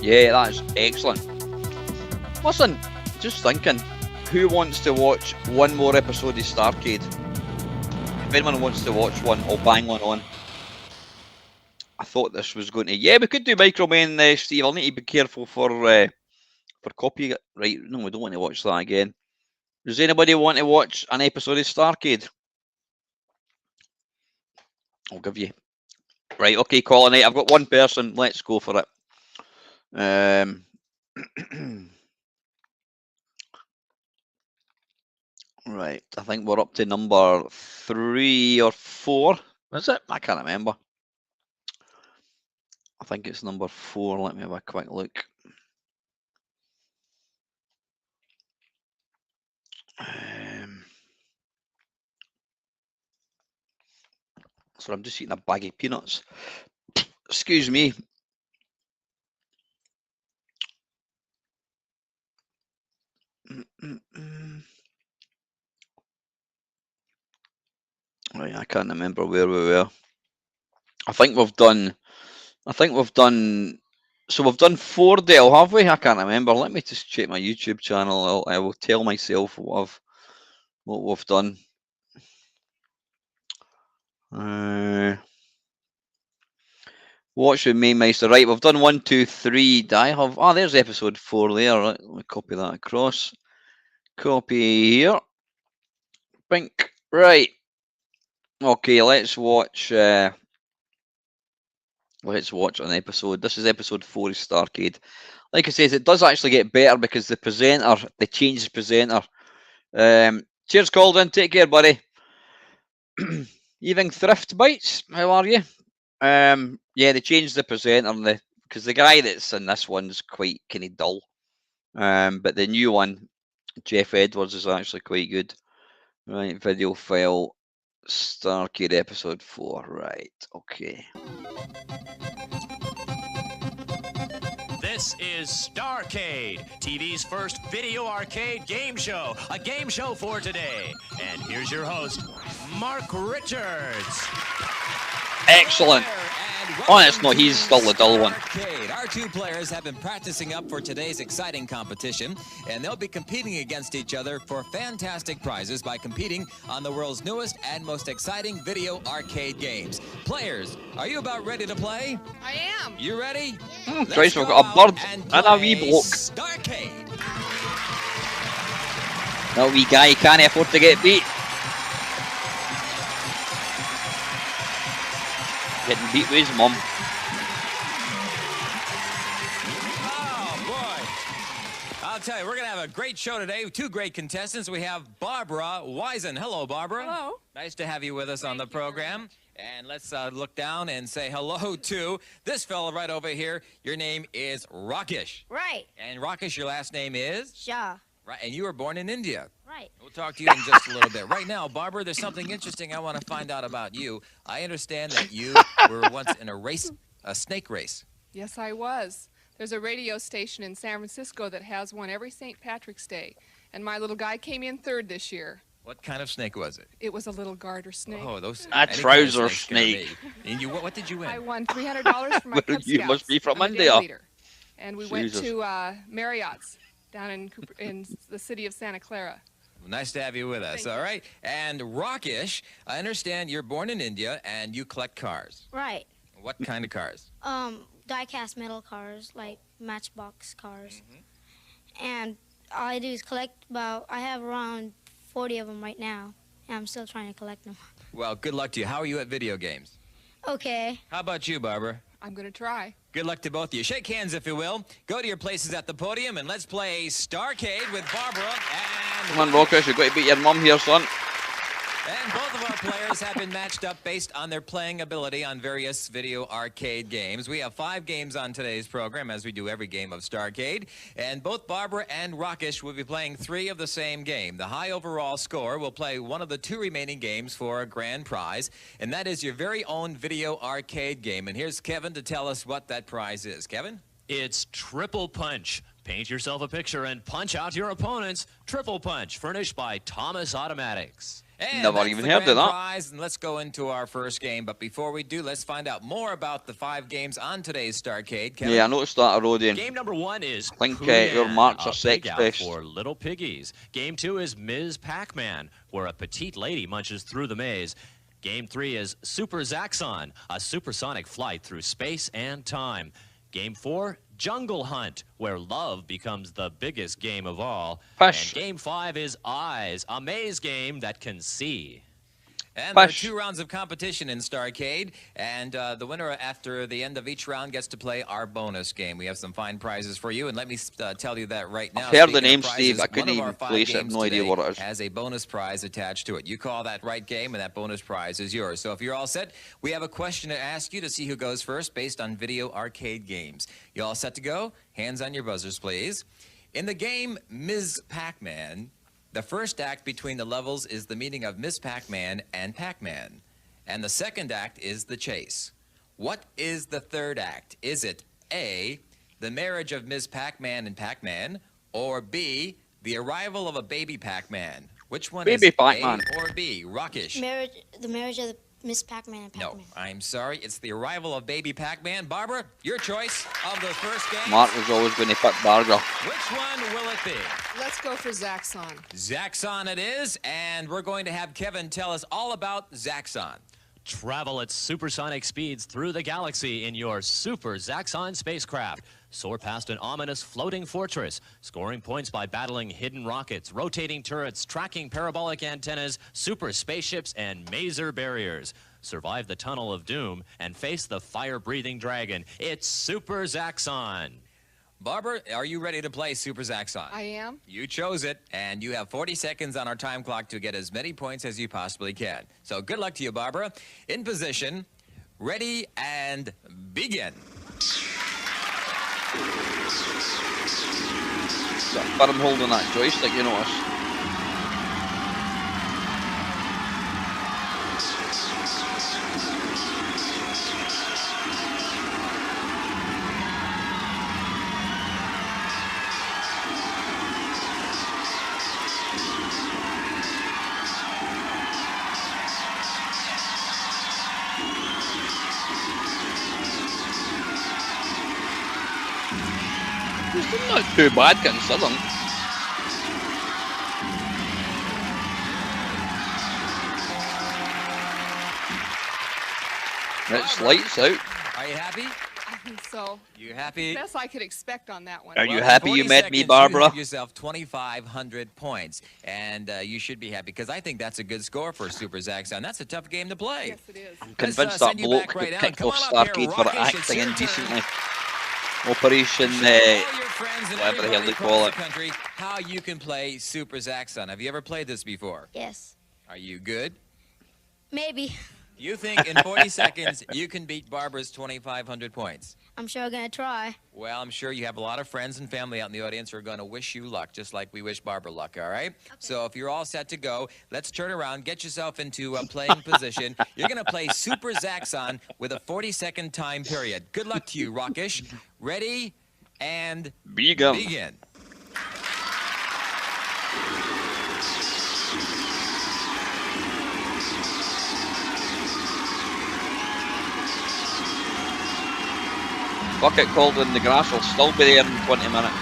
Yeah, that's excellent. Listen, just thinking, who wants to watch one more episode of Starcade? If anyone wants to watch one, I'll bang one on. I thought this was going to... Yeah, we could do Microman, Steve. I'll need to be careful for for copyright. No, we don't want to watch that again. Does anybody want to watch an episode of Starcade? I'll give you. Right, okay, Colony. I've got one person. Let's go for it. Right, I think we're up to number 3 or 4. Is it? I can't remember. I think it's number 4. Let me have a quick look. So I'm just eating a bag of peanuts. Excuse me. Right, I can't remember where we were. I think we've done. So we've done 4, Dale, have we? I can't remember. Let me just check my YouTube channel. I will tell myself what we've done. Watch with Mamemeister. Right, we've done 1, 2, 3. I have. Oh, there's episode 4 there. Right, let me copy that across. Copy here. Bink. Right. Okay, let's watch. Let's watch an episode. This is episode 4 of Starcade. Like I says, it does actually get better because the presenter, they changed the presenter. Cheers, Calden. Take care, buddy. Evening Thrift Bites. How are you? Yeah, they changed the presenter because the guy that's in this one's quite kind of dull. But the new one, Jeff Edwards, is actually quite good. Right, video file, Starcade episode 4. Right, okay. This is Starcade, TV's first video arcade game show. A game show for today. And here's your host, Mark Richards. Excellent. Oh, it's not. He's still the dull one. Arcade. Our 2 players have been practicing up for today's exciting competition, and they'll be competing against each other for fantastic prizes by competing on the world's newest and most exciting video arcade games. Players, are you about ready to play? I am. You ready? Trace, we've got a bird and a wee bloke. Starcade. That wee guy can't afford to get beat. Getting beat with his mum. Oh, boy. I'll tell you, we're going to have a great show today. 2 great contestants. We have Barbara Wisen. Hello, Barbara. Hello. Nice to have you with us on the program. And let's look down and say hello to this fella right over here. Your name is Rakesh. Right. And Rakesh, your last name is? Shah. Right, and you were born in India. Right. We'll talk to you in just a little bit. Right now, Barbara, there's something interesting I want to find out about you. I understand that you were once in a snake race. Yes, I was. There's a radio station in San Francisco that has one every St. Patrick's Day, and my little guy came in 3rd this year. What kind of snake was it? It was a little garter snake. Oh, those. A trouser snake. And you, what did you win? I won $300 from my Cub Scouts. You must be from I'm a India. day leader. And we Jesus. went to Marriott's down in the city of Santa Clara. Well, nice to have you with us, all right? And Rakesh, I understand you're born in India and you collect cars. Right. What kind of cars? Die-cast metal cars, like Matchbox cars. And all I do is collect I have around 40 of them right now, and I'm still trying to collect them. Well, good luck to you. How are you at video games? Okay. How about you, Barbara? I'm going to try. Good luck to both of you. Shake hands, if you will. Go to your places at the podium, and let's play Starcade with Barbara and... Come on, Rakesh, you've got to beat your mum here, son. And both of our players have been matched up based on their playing ability on various video arcade games. We have 5 games on today's program, as we do every game of Starcade. And both Barbara and Rakesh will be playing 3 of the same game. The high overall score will play one of the 2 remaining games for a grand prize, and that is your very own video arcade game. And here's Kevin to tell us what that prize is. Kevin? It's Triple Punch. Paint yourself a picture and punch out your opponents. Triple Punch, furnished by Thomas Automatics. And Never that's even the heard of grand that. prize, and let's go into our first game. But before we do, let's find out more about the 5 games on today's Starcade. Kevin? Yeah, I noticed that already. Game number 1 is I think Pooh your Man, marks a are sex pig out based. for little piggies. Game 2 is Ms. Pac-Man, where a petite lady munches through the maze. Game 3 is Super Zaxxon, a supersonic flight through space and time. Game 4, Jungle Hunt, where love becomes the biggest game of all. Fish. And game 5 is Eyes, a maze game that can see. And there are 2 rounds of competition in Starcade, and the winner after the end of each round gets to play our bonus game. We have some fine prizes for you, and let me tell you that right now. I've heard the Speaking of name, prizes, Steve. I couldn't one of our even 5 place it. I have games no idea today what it is. has a bonus prize attached to it. You call that right game, and that bonus prize is yours. So if you're all set, we have a question to ask you to see who goes first based on video arcade games. You all set to go? Hands on your buzzers, please. In the game Ms. Pac-Man, the first act between the levels is the meeting of Miss Pac-Man and Pac-Man. And the second act is the chase. What is the third act? Is it A, the marriage of Ms. Pac-Man and Pac-Man, or B, the arrival of a baby Pac-Man? Which one Baby is Pac-Man. A or B? Rockish. The marriage of the Miss Pac-Man and Pac-Man. No, I'm sorry. It's the arrival of baby Pac-Man. Barbara, your choice of the first game. Mark was always going to pick Barger. Which one will it be? Let's go for Zaxxon. Zaxxon it is, and we're going to have Kevin tell us all about Zaxxon. Travel at supersonic speeds through the galaxy in your Super Zaxxon spacecraft. Soar past an ominous floating fortress, scoring points by battling hidden rockets, rotating turrets, tracking parabolic antennas, super spaceships, and maser barriers. Survive the tunnel of doom and face the fire-breathing dragon. It's Super Zaxxon. Barbara, are you ready to play Super Zaxxon? I am. You chose it, and you have 40 seconds on our time clock to get as many points as you possibly can. So good luck to you, Barbara. In position, ready, and begin. But I'm holding that joystick, you notice. It's not too bad considering. It's lights out. Are you happy? I think so. You happy? Best I could expect on that one. Are you Well, in happy you 40 met me, seconds, Barbara? You have yourself 2,500 points, and you should be happy because I think that's a good score for Super Zaxxon. That's a tough game to play. Yes, it is. I'm convinced that bloke could kick off Stargate for acting indecently. Operation, whatever the hell they call it. Country, how you can play Super Zaxxon. Have you ever played this before? Yes. Are you good? Maybe. You think in 40 seconds you can beat Barbara's 2,500 points? I'm sure I'm going to try. Well, I'm sure you have a lot of friends and family out in the audience who are going to wish you luck, just like we wish Barbara luck, all right? Okay. So if you're all set to go, let's turn around, get yourself into a playing position. You're going to play Super Zaxxon with a 40-second time period. Good luck to you, Rockish. Ready, and begin. Bucket called in the grass will still be there in 20 minutes.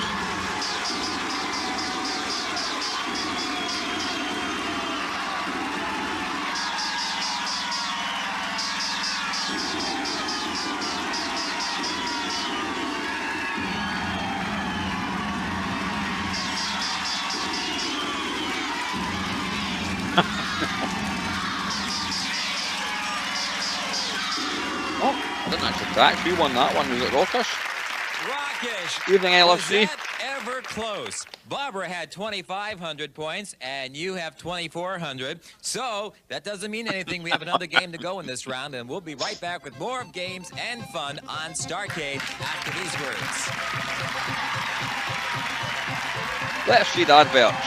Oh, I didn't actually catch. Who won that one? Was it Rockish? Rockish. Evening, LFC. Was that ever close? Barbara had 2,500 points, and you have 2,400. So that doesn't mean anything. We have another game to go in this round, and we'll be right back with more games and fun on Starcade after these words. Let's see the adverts.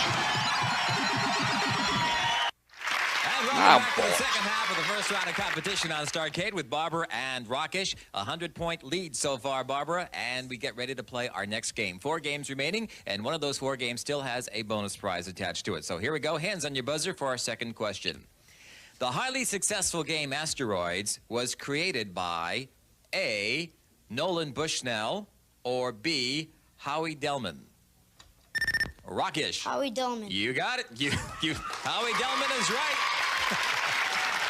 Welcome back to the second half of the first round of competition on Starcade with Barbara and Rockish. 100-point lead so far, Barbara, and we get ready to play our next game. 4 games remaining, and one of those 4 games still has a bonus prize attached to it. So here we go. Hands on your buzzer for our second question. The highly successful game Asteroids was created by A, Nolan Bushnell, or B, Howie Dellman. Rockish. Howie Dellman. You got it. Howie Dellman is right.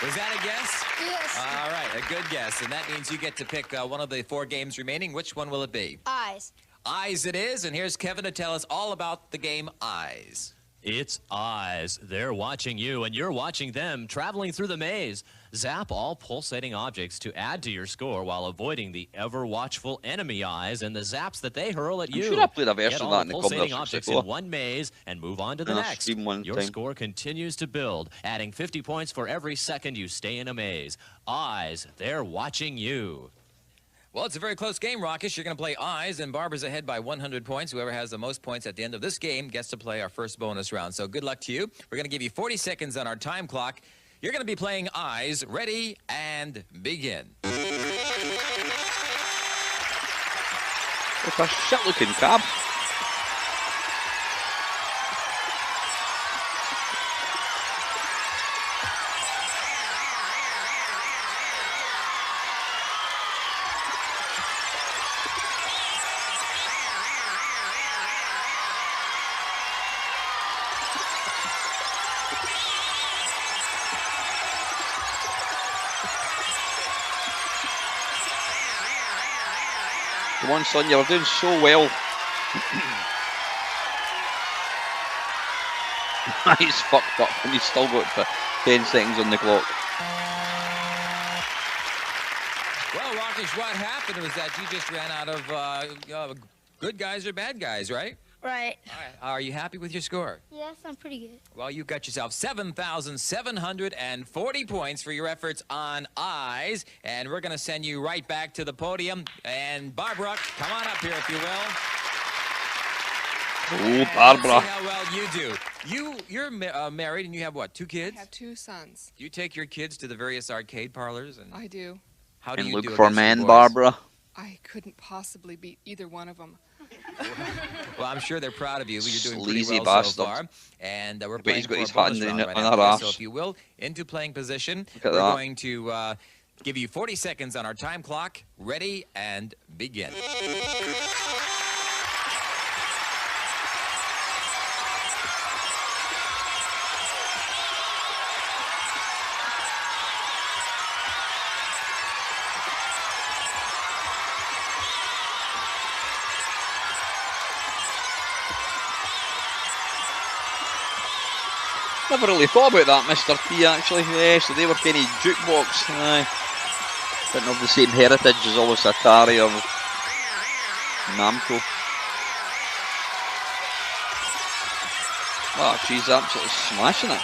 Was that a guess? Yes. All right, a good guess. And that means you get to pick one of the 4 games remaining. Which one will it be? Eyes. Eyes it is, and here's Kevin to tell us all about the game Eyes. It's Eyes. They're watching you, and you're watching them traveling through the maze. Zap all pulsating objects to add to your score while avoiding the ever-watchful enemy eyes and the zaps that they hurl at you. I'm sure I played a version Get of all that in the the pulsating Commodore objects 64. in one maze and move on to the Yeah, next. stream one Your time. score continues to build, adding 50 points for every second you stay in a maze. Eyes, they're watching you. Well, it's a very close game, Rockish. You're going to play Eyes, and Barbara's ahead by 100 points. Whoever has the most points at the end of this game gets to play our first bonus round. So good luck to you. We're going to give you 40 seconds on our time clock. You're going to be playing Eyes. Ready and begin. It's a shit-looking cab. Come on, son, you were doing so well. He's fucked up and he's still got 10 seconds on the clock. Well, Rockish, what happened was that you just ran out of good guys or bad guys, right? Right. All right. Are you happy with your score? Yes, I'm pretty good. Well, you got yourself 7,740 points for your efforts on Eyes, and we're going to send you right back to the podium. And Barbara, come on up here if you will. Oh, Barbara. See how well you do. You're married and you have what, 2 kids? I have 2 sons. Do you take your kids to the various arcade parlors? And I do. how do And you look do for against your men, boys? Barbara. I couldn't possibly beat either one of them. Well, I'm sure they're proud of you. You're doing Sleazy pretty well bastard. so far. And we're But playing he's got for his a bonus hand round in right on after our this. So arse. if you will, into playing position, Look at we're that. going to give you 40 seconds on our time clock. Ready and begin. Never really thought about that, Mr. P, actually. Yeah, so they were kind of jukebox. Aye. Didn't have the same heritage as always Atari or Namco. Oh, she's absolutely smashing it.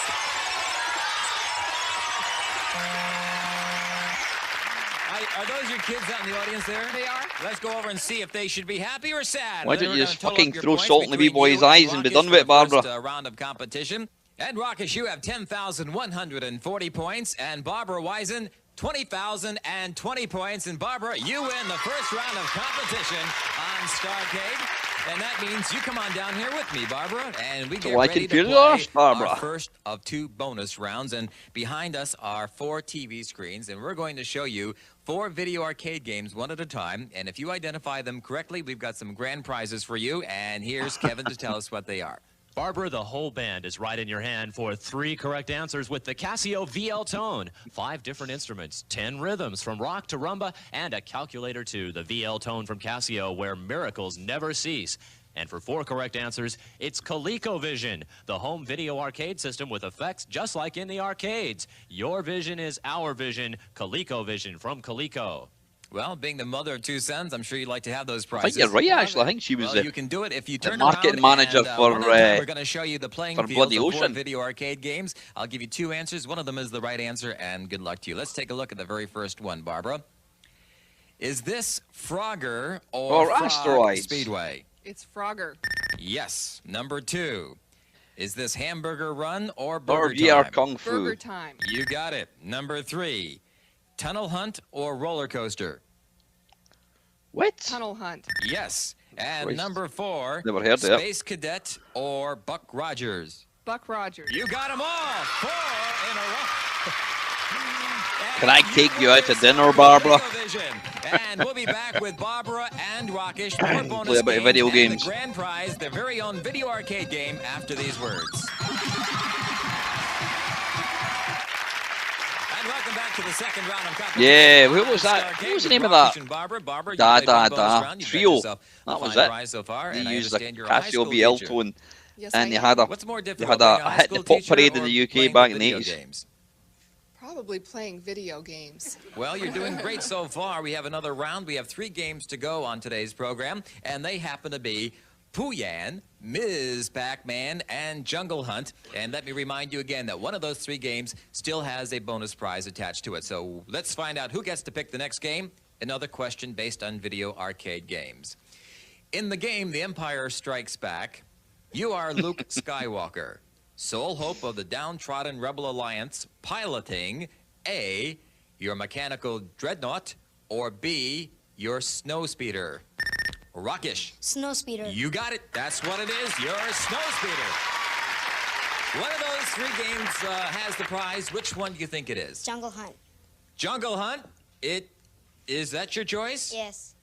Are those your kids out in the audience there? They are. Let's go over and see if they should be happy or sad. Why Then don't we're you gonna just total fucking up your throw points salt in the wee between boy's you eyes and and be Rockish done for with it, the first, Barbara? round of competition. And Rockish, you have 10,140 points, and Barbara Wisen, 20,020 points. And Barbara, you win the first round of competition on Starcade. And that means you come on down here with me, Barbara, and we get Why ready to computer play lost, Barbara? our first of 2 bonus rounds. And behind us are 4 TV screens, and we're going to show you 4 video arcade games one at a time. And if you identify them correctly, we've got some grand prizes for you. And here's Kevin to tell us what they are. Barbara, the whole band is right in your hand for 3 correct answers with the Casio VL Tone. 5 different instruments, 10 rhythms from rock to rumba, and a calculator too, the VL Tone from Casio, where miracles never cease. And for 4 correct answers, it's ColecoVision, the home video arcade system with effects just like in the arcades. Your vision is our vision, ColecoVision from Coleco. Well, being the mother of 2 sons, I'm sure you'd like to have those I prizes. think you're right, actually. I think she was Well, the you can do it if you the turn marketing around manager and, for one at a time, we're going to show you the playing for fields Bloody of 4 Ocean. video arcade games. I'll give you 2 answers. One of them is the right answer, and good luck to you. Let's take a look at the very first one, Barbara. Is this Frogger or Frog Asteroids? Speedway? It's Frogger. Yes. Number 2. Is this Hamburger Run or Or Burger DR Time? Kung Fu. Burger Time. You got it. Number 3. Tunnel Hunt or Roller Coaster? What? Tunnel Hunt. Yes. And Christ. number 4, Never heard that. Space Cadet or Buck Rogers? Buck Rogers. You got them all. 4 in a row. Can I take you out to dinner, Barbara? And we'll be back with Barbara and Rockish for more bonus Play a bit of video games and games. the grand prize, their very own video arcade game after these words. And welcome back to the second round of competition. Yeah, what was that? What was the name of that? Barbara, you Da played one Da bonus Da round. You've got Trio. yourself a That was fine it. prize so far, He and I used a understand you're a high Casio school BL teacher. tone, Yes, and I they am. had a What's more they difficult, had being a a high hit school the pop teacher parade in or the UK playing back in the video 80s. games? Probably playing video games. Well, you're doing great so far. We have another round. We have 3 games to go on today's program, and they happen to be Pooyan, Ms. Pac-Man, and Jungle Hunt. And let me remind you again that one of those 3 games still has a bonus prize attached to it. So let's find out who gets to pick the next game. Another question based on video arcade games. In the game The Empire Strikes Back, you are Luke Skywalker, sole hope of the downtrodden Rebel Alliance, piloting A, your mechanical dreadnought, or B, your snow speeder. Rockish. Snow speeder. You got it. That's what it is. You're a snow speeder. One of those 3 games has the prize. Which one do you think it is? Jungle Hunt. Jungle Hunt? Is that your choice? Yes.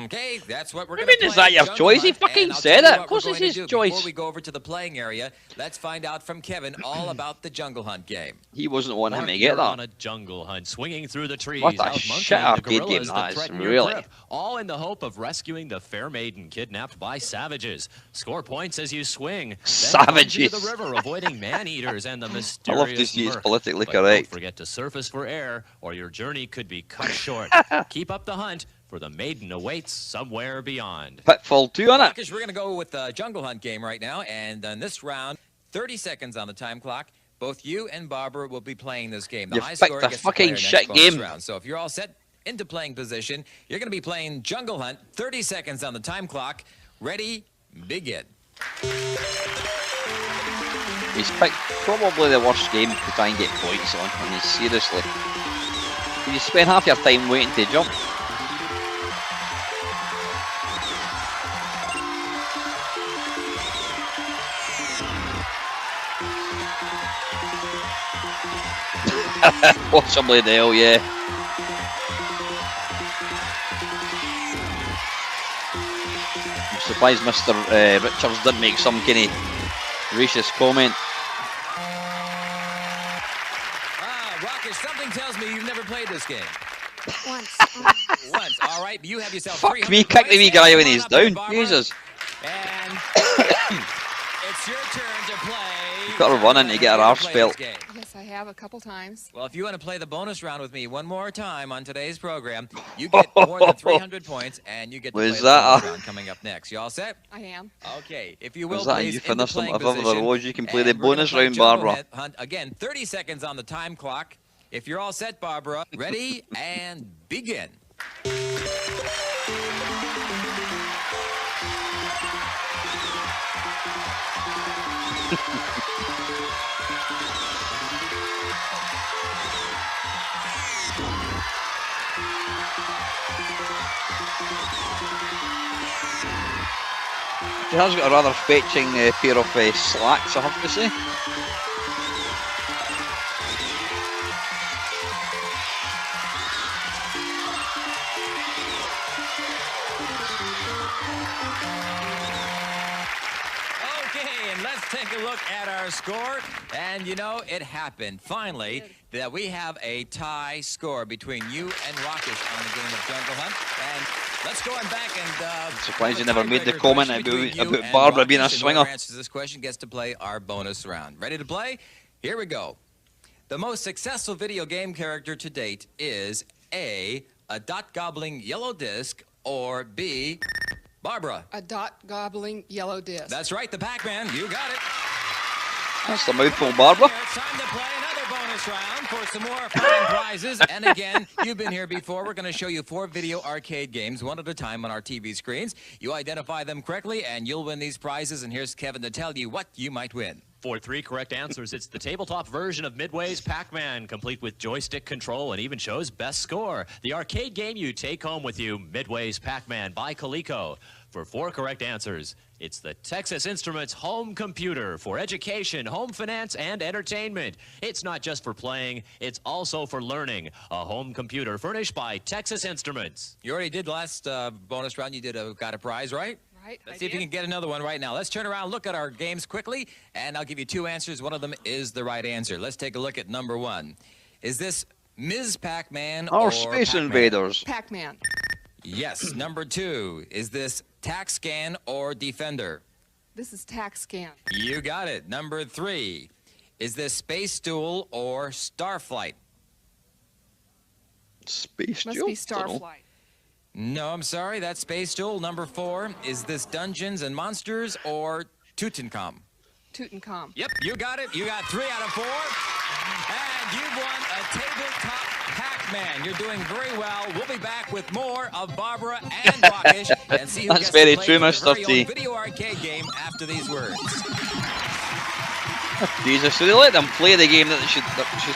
Okay, that's what we're I going to mean, play. is that your Jungle choice? He Hunt, fucking and I'll said tell you it. what Of course we're it's going his to do. choice. Before we go over to the playing area, let's find out from Kevin all about the Jungle Hunt game. He wasn't wanting him to You're get on that. a jungle hunt, swinging through the trees, What a out shit monkeying the arcade game gorillas that that is, threaten your really. grip, all in the hope of rescuing the fair maiden kidnapped by savages. Score points as you swing. Then plunge into Savages. the river, avoiding man-eaters and the I mysterious love to see it's Murk. politically But correct. don't forget to surface for air, or your journey could be cut short. Keep up the hunt, for the maiden awaits somewhere beyond. Pitfall 2 on it. Because we're going to go with the Jungle Hunt game right now, and in this round, 30 seconds on the time clock. Both you and Barbara will be playing this game. The You high picked scorer a gets to play fucking our next shit bonus game. round. So if you're all set into playing position, you're going to be playing Jungle Hunt. 30 seconds on the time clock. Ready, begin. He's picked probably the worst game to try and get points on. I mean, seriously. You spend half your time waiting to jump. Possibly the hell, yeah. I'm surprised Mr. Richards didn't make some kind of racist comment. Rockish, something tells me you've never played this game. Once. Once. All right, you have yourself Fuck 300 me, kick the points. wee guy And when come he's on up here, down. Barbara. Jesus. And it's your turn to play. You've got to run in to get her arse Play felt. this game. Yes, I have a couple times. Well, if you want to play the bonus round with me one more time on today's program, you get more than 300 points, and you get to play Was the that bonus a- round coming up next. You all set? I am. Okay, if you will, Was that a please, into euphemism playing if ever there position, was? You can play the and we're gonna bonus play round, Jungle Barbara. Hunt. Again, 30 seconds on the time clock. If you're all set, Barbara, ready and begin. She has got a rather fetching pair of slacks, I have to say. Okay, and let's take a look at our score. And you know, it happened finally that we have a tie score between you and Rockish on the game of Jungle Hunt. And let's go on back and I'm surprised you never made the tiebreaker comment question between you about and Barbara being a Rockish, and swinger. whoever answers this question gets to play our bonus round. Ready to play? Here we go. The most successful video game character to date is A, a dot-gobbling yellow disc, or B, Barbara. A dot-gobbling yellow disc. That's right, the Pac-Man. You got it. That's the mouthful, Barbara. It's time to play another bonus round for some more fun prizes. And again, you've been here before. We're going to show you 4 video arcade games, one at a time on our TV screens. You identify them correctly, and you'll win these prizes. And here's Kevin to tell you what you might win. For 3 correct answers, it's the tabletop version of Midway's Pac-Man, complete with joystick control and even shows best score. The arcade game you take home with you, Midway's Pac-Man by Coleco. For 4 correct answers, it's the Texas Instruments home computer for education, home finance, and entertainment. It's not just for playing, it's also for learning. A home computer furnished by Texas Instruments. You already did last bonus round. You got a prize, right? Right, Let's see if you can get another one right now. Let's turn around, look at our games quickly, and I'll give you 2 answers. One of them is the right answer. Let's take a look at number 1. Is this Ms. Pac-Man Or or Space Pac-Man? Invaders. Pac-Man. Yes. Number 2, is this TaxScan or Defender? This is TaxScan. You got it. Number 3, is this Space Duel or Starflight? Space Must be Starflight. No, I'm sorry. That's Space Duel. Number 4, is this Dungeons and Monsters or Tutankhamun? Tutankhamun. Yep, you got it. You got 3 out of 4. And you've won a tabletop Pac-Man. You're doing very well. We'll be back with more of Barbara and Rockish and see who That's gets very to play true, for their Mr. very T. own video arcade game after these words. Jesus, so they let them play the game that she's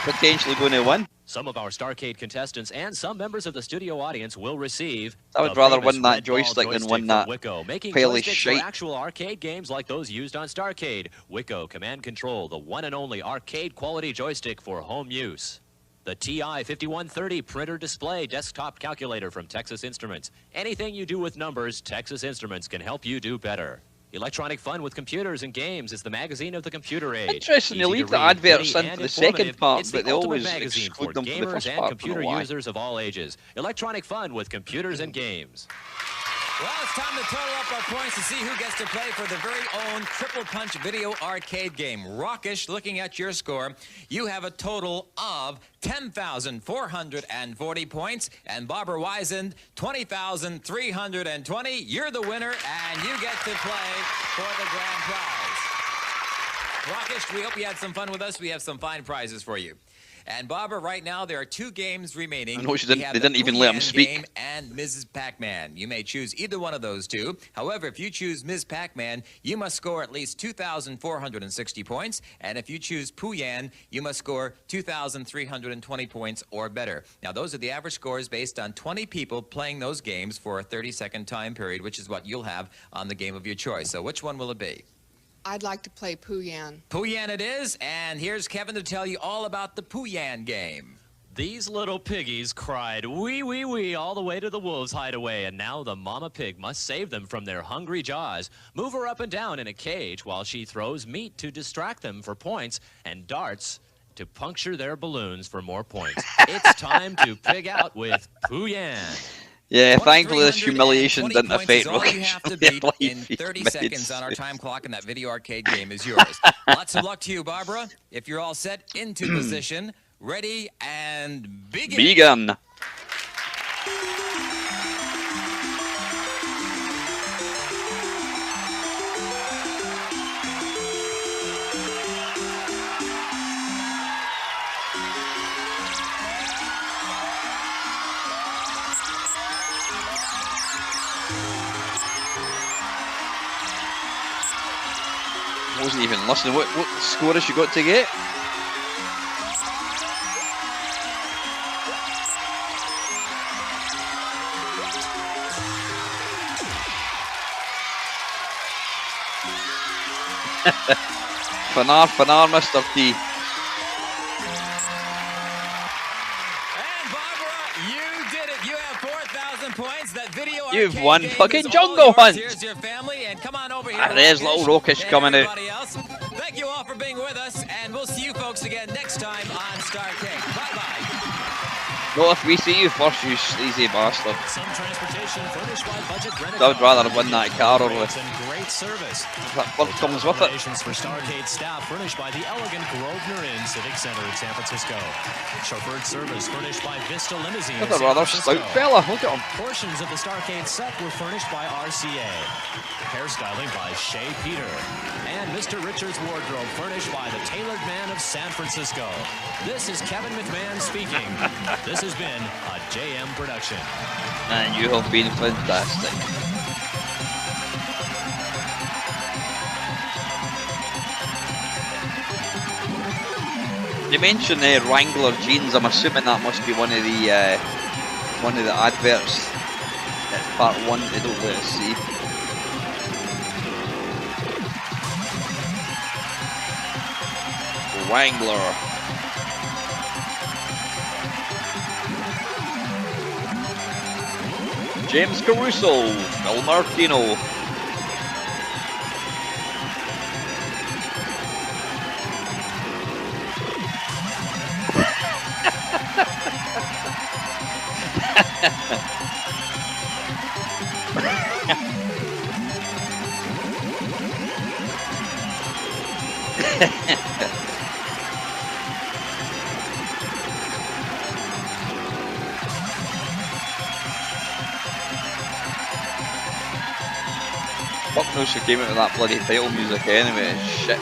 potentially going to win. Some of our Starcade contestants and some members of the studio audience will receive. I would the rather famous win that red ball joystick than win from that Wicco, making fairly joysticks shite. for actual arcade games like those used on Starcade. Wicco Command Control, the one and only arcade quality joystick for home use. The TI 5130 printer display desktop calculator from Texas Instruments. Anything you do with numbers, Texas Instruments can help you do better. Electronic Fun with Computers and Games is the magazine of the computer age. Interesting, they Easy leave to the read, adverts witty, into and the second informative. part, It's but the they ultimate always magazine exclude for them from the gamers first and part. I don't computer know why. users of all ages. Electronic Fun with Computers and Games. Well, it's time to total up our points to see who gets to play for their very own Triple Punch video arcade game. Rockish, looking at your score, you have a total of 10,440 points, and Barbara Wiesand, 20,320. You're the winner, and you get to play for the grand prize. Rockish, we hope you had some fun with us. We have some fine prizes for you. And Barbara, right now there are 2 games remaining. I know We have they the didn't even let him Pooh-Yan speak. game and Mrs. Pac-Man. You may choose either one of those 2. However, if you choose Ms. Pac-Man, you must score at least 2,460 points. And if you choose Pooh-Yan, you must score 2,320 points or better. Now, those are the average scores based on 20 people playing those games for a 30-second time period, which is what you'll have on the game of your choice. So which one will it be? I'd like to play Pooh-Yan. Pooh-Yan it is, and here's Kevin to tell you all about the Pooh-Yan game. These little piggies cried wee wee wee all the way to the wolves' hideaway, and now the mama pig must save them from their hungry jaws. Move her up and down in a cage while she throws meat to distract them for points and darts to puncture their balloons for more points. It's time to pig out with Pooh-Yan. Yeah, thankfully this humiliation didn't affect all you Rockish. have to beat in 30 seconds on our time clock, and that video arcade game is yours. Lots of luck to you, Barbara. If you're all set, into position, ready, and begin. Begin. I wasn't even listening. What score has she got to get? Fanar, Mr. T. Points. That video You've won fucking Jungle Hunt. Here's your family, and come on over here. There's little Rockish coming out. Else. Thank you all for being with us, and we'll see you folks again next time on Starcade. Bye-bye. Well, if we see you first, you sleazy bastard. Some transportation furnished by Budget Rent-A-Car. I would rather win that car over and great service. what comes with it. Accommodations for Starcade staff furnished by the elegant Grosvenor Inn Civic Center in San Francisco. Chauffeured service furnished by Vista Limousine. Look at a rather stout fella. Look at him. Portions of the Starcade set were furnished by RCA. Hairstyling by Shea Peter. And Mr. Richards' wardrobe furnished by the Tailored Man of San Francisco. This is Kevin McMahon speaking. This has been a JM production. And you have been fantastic. You mentioned Wrangler jeans. I'm assuming that must be one of the adverts at part 1. They don't let us see. Wrangler. James Caruso, Phil Martino. Fuck knows who came out with that bloody title music anyway. Shit.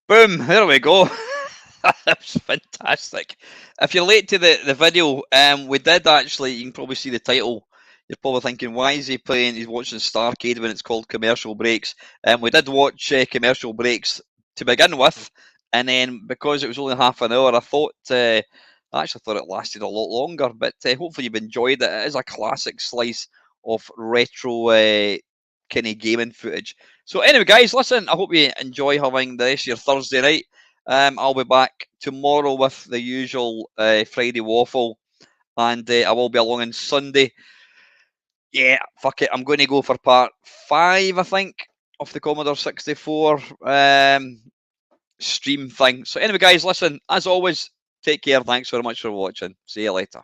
Boom, there we go. That was fantastic. If you're late to the video, we did actually, you can probably see the title. You're probably thinking, why is he playing, he's watching Starcade when it's called Commercial Breaks? We did watch Commercial Breaks to begin with, and then because it was only half an hour, I actually thought it lasted a lot longer, but hopefully you've enjoyed it. It is a classic slice of retro kind of gaming footage. So anyway, guys, listen, I hope you enjoy having the rest of your Thursday night. I'll be back tomorrow with the usual Friday waffle, and I will be along on Sunday. Yeah, fuck it. I'm going to go for part 5, I think, of the Commodore 64 stream thing. So anyway, guys, listen, as always, take care. Thanks very much for watching. See you later.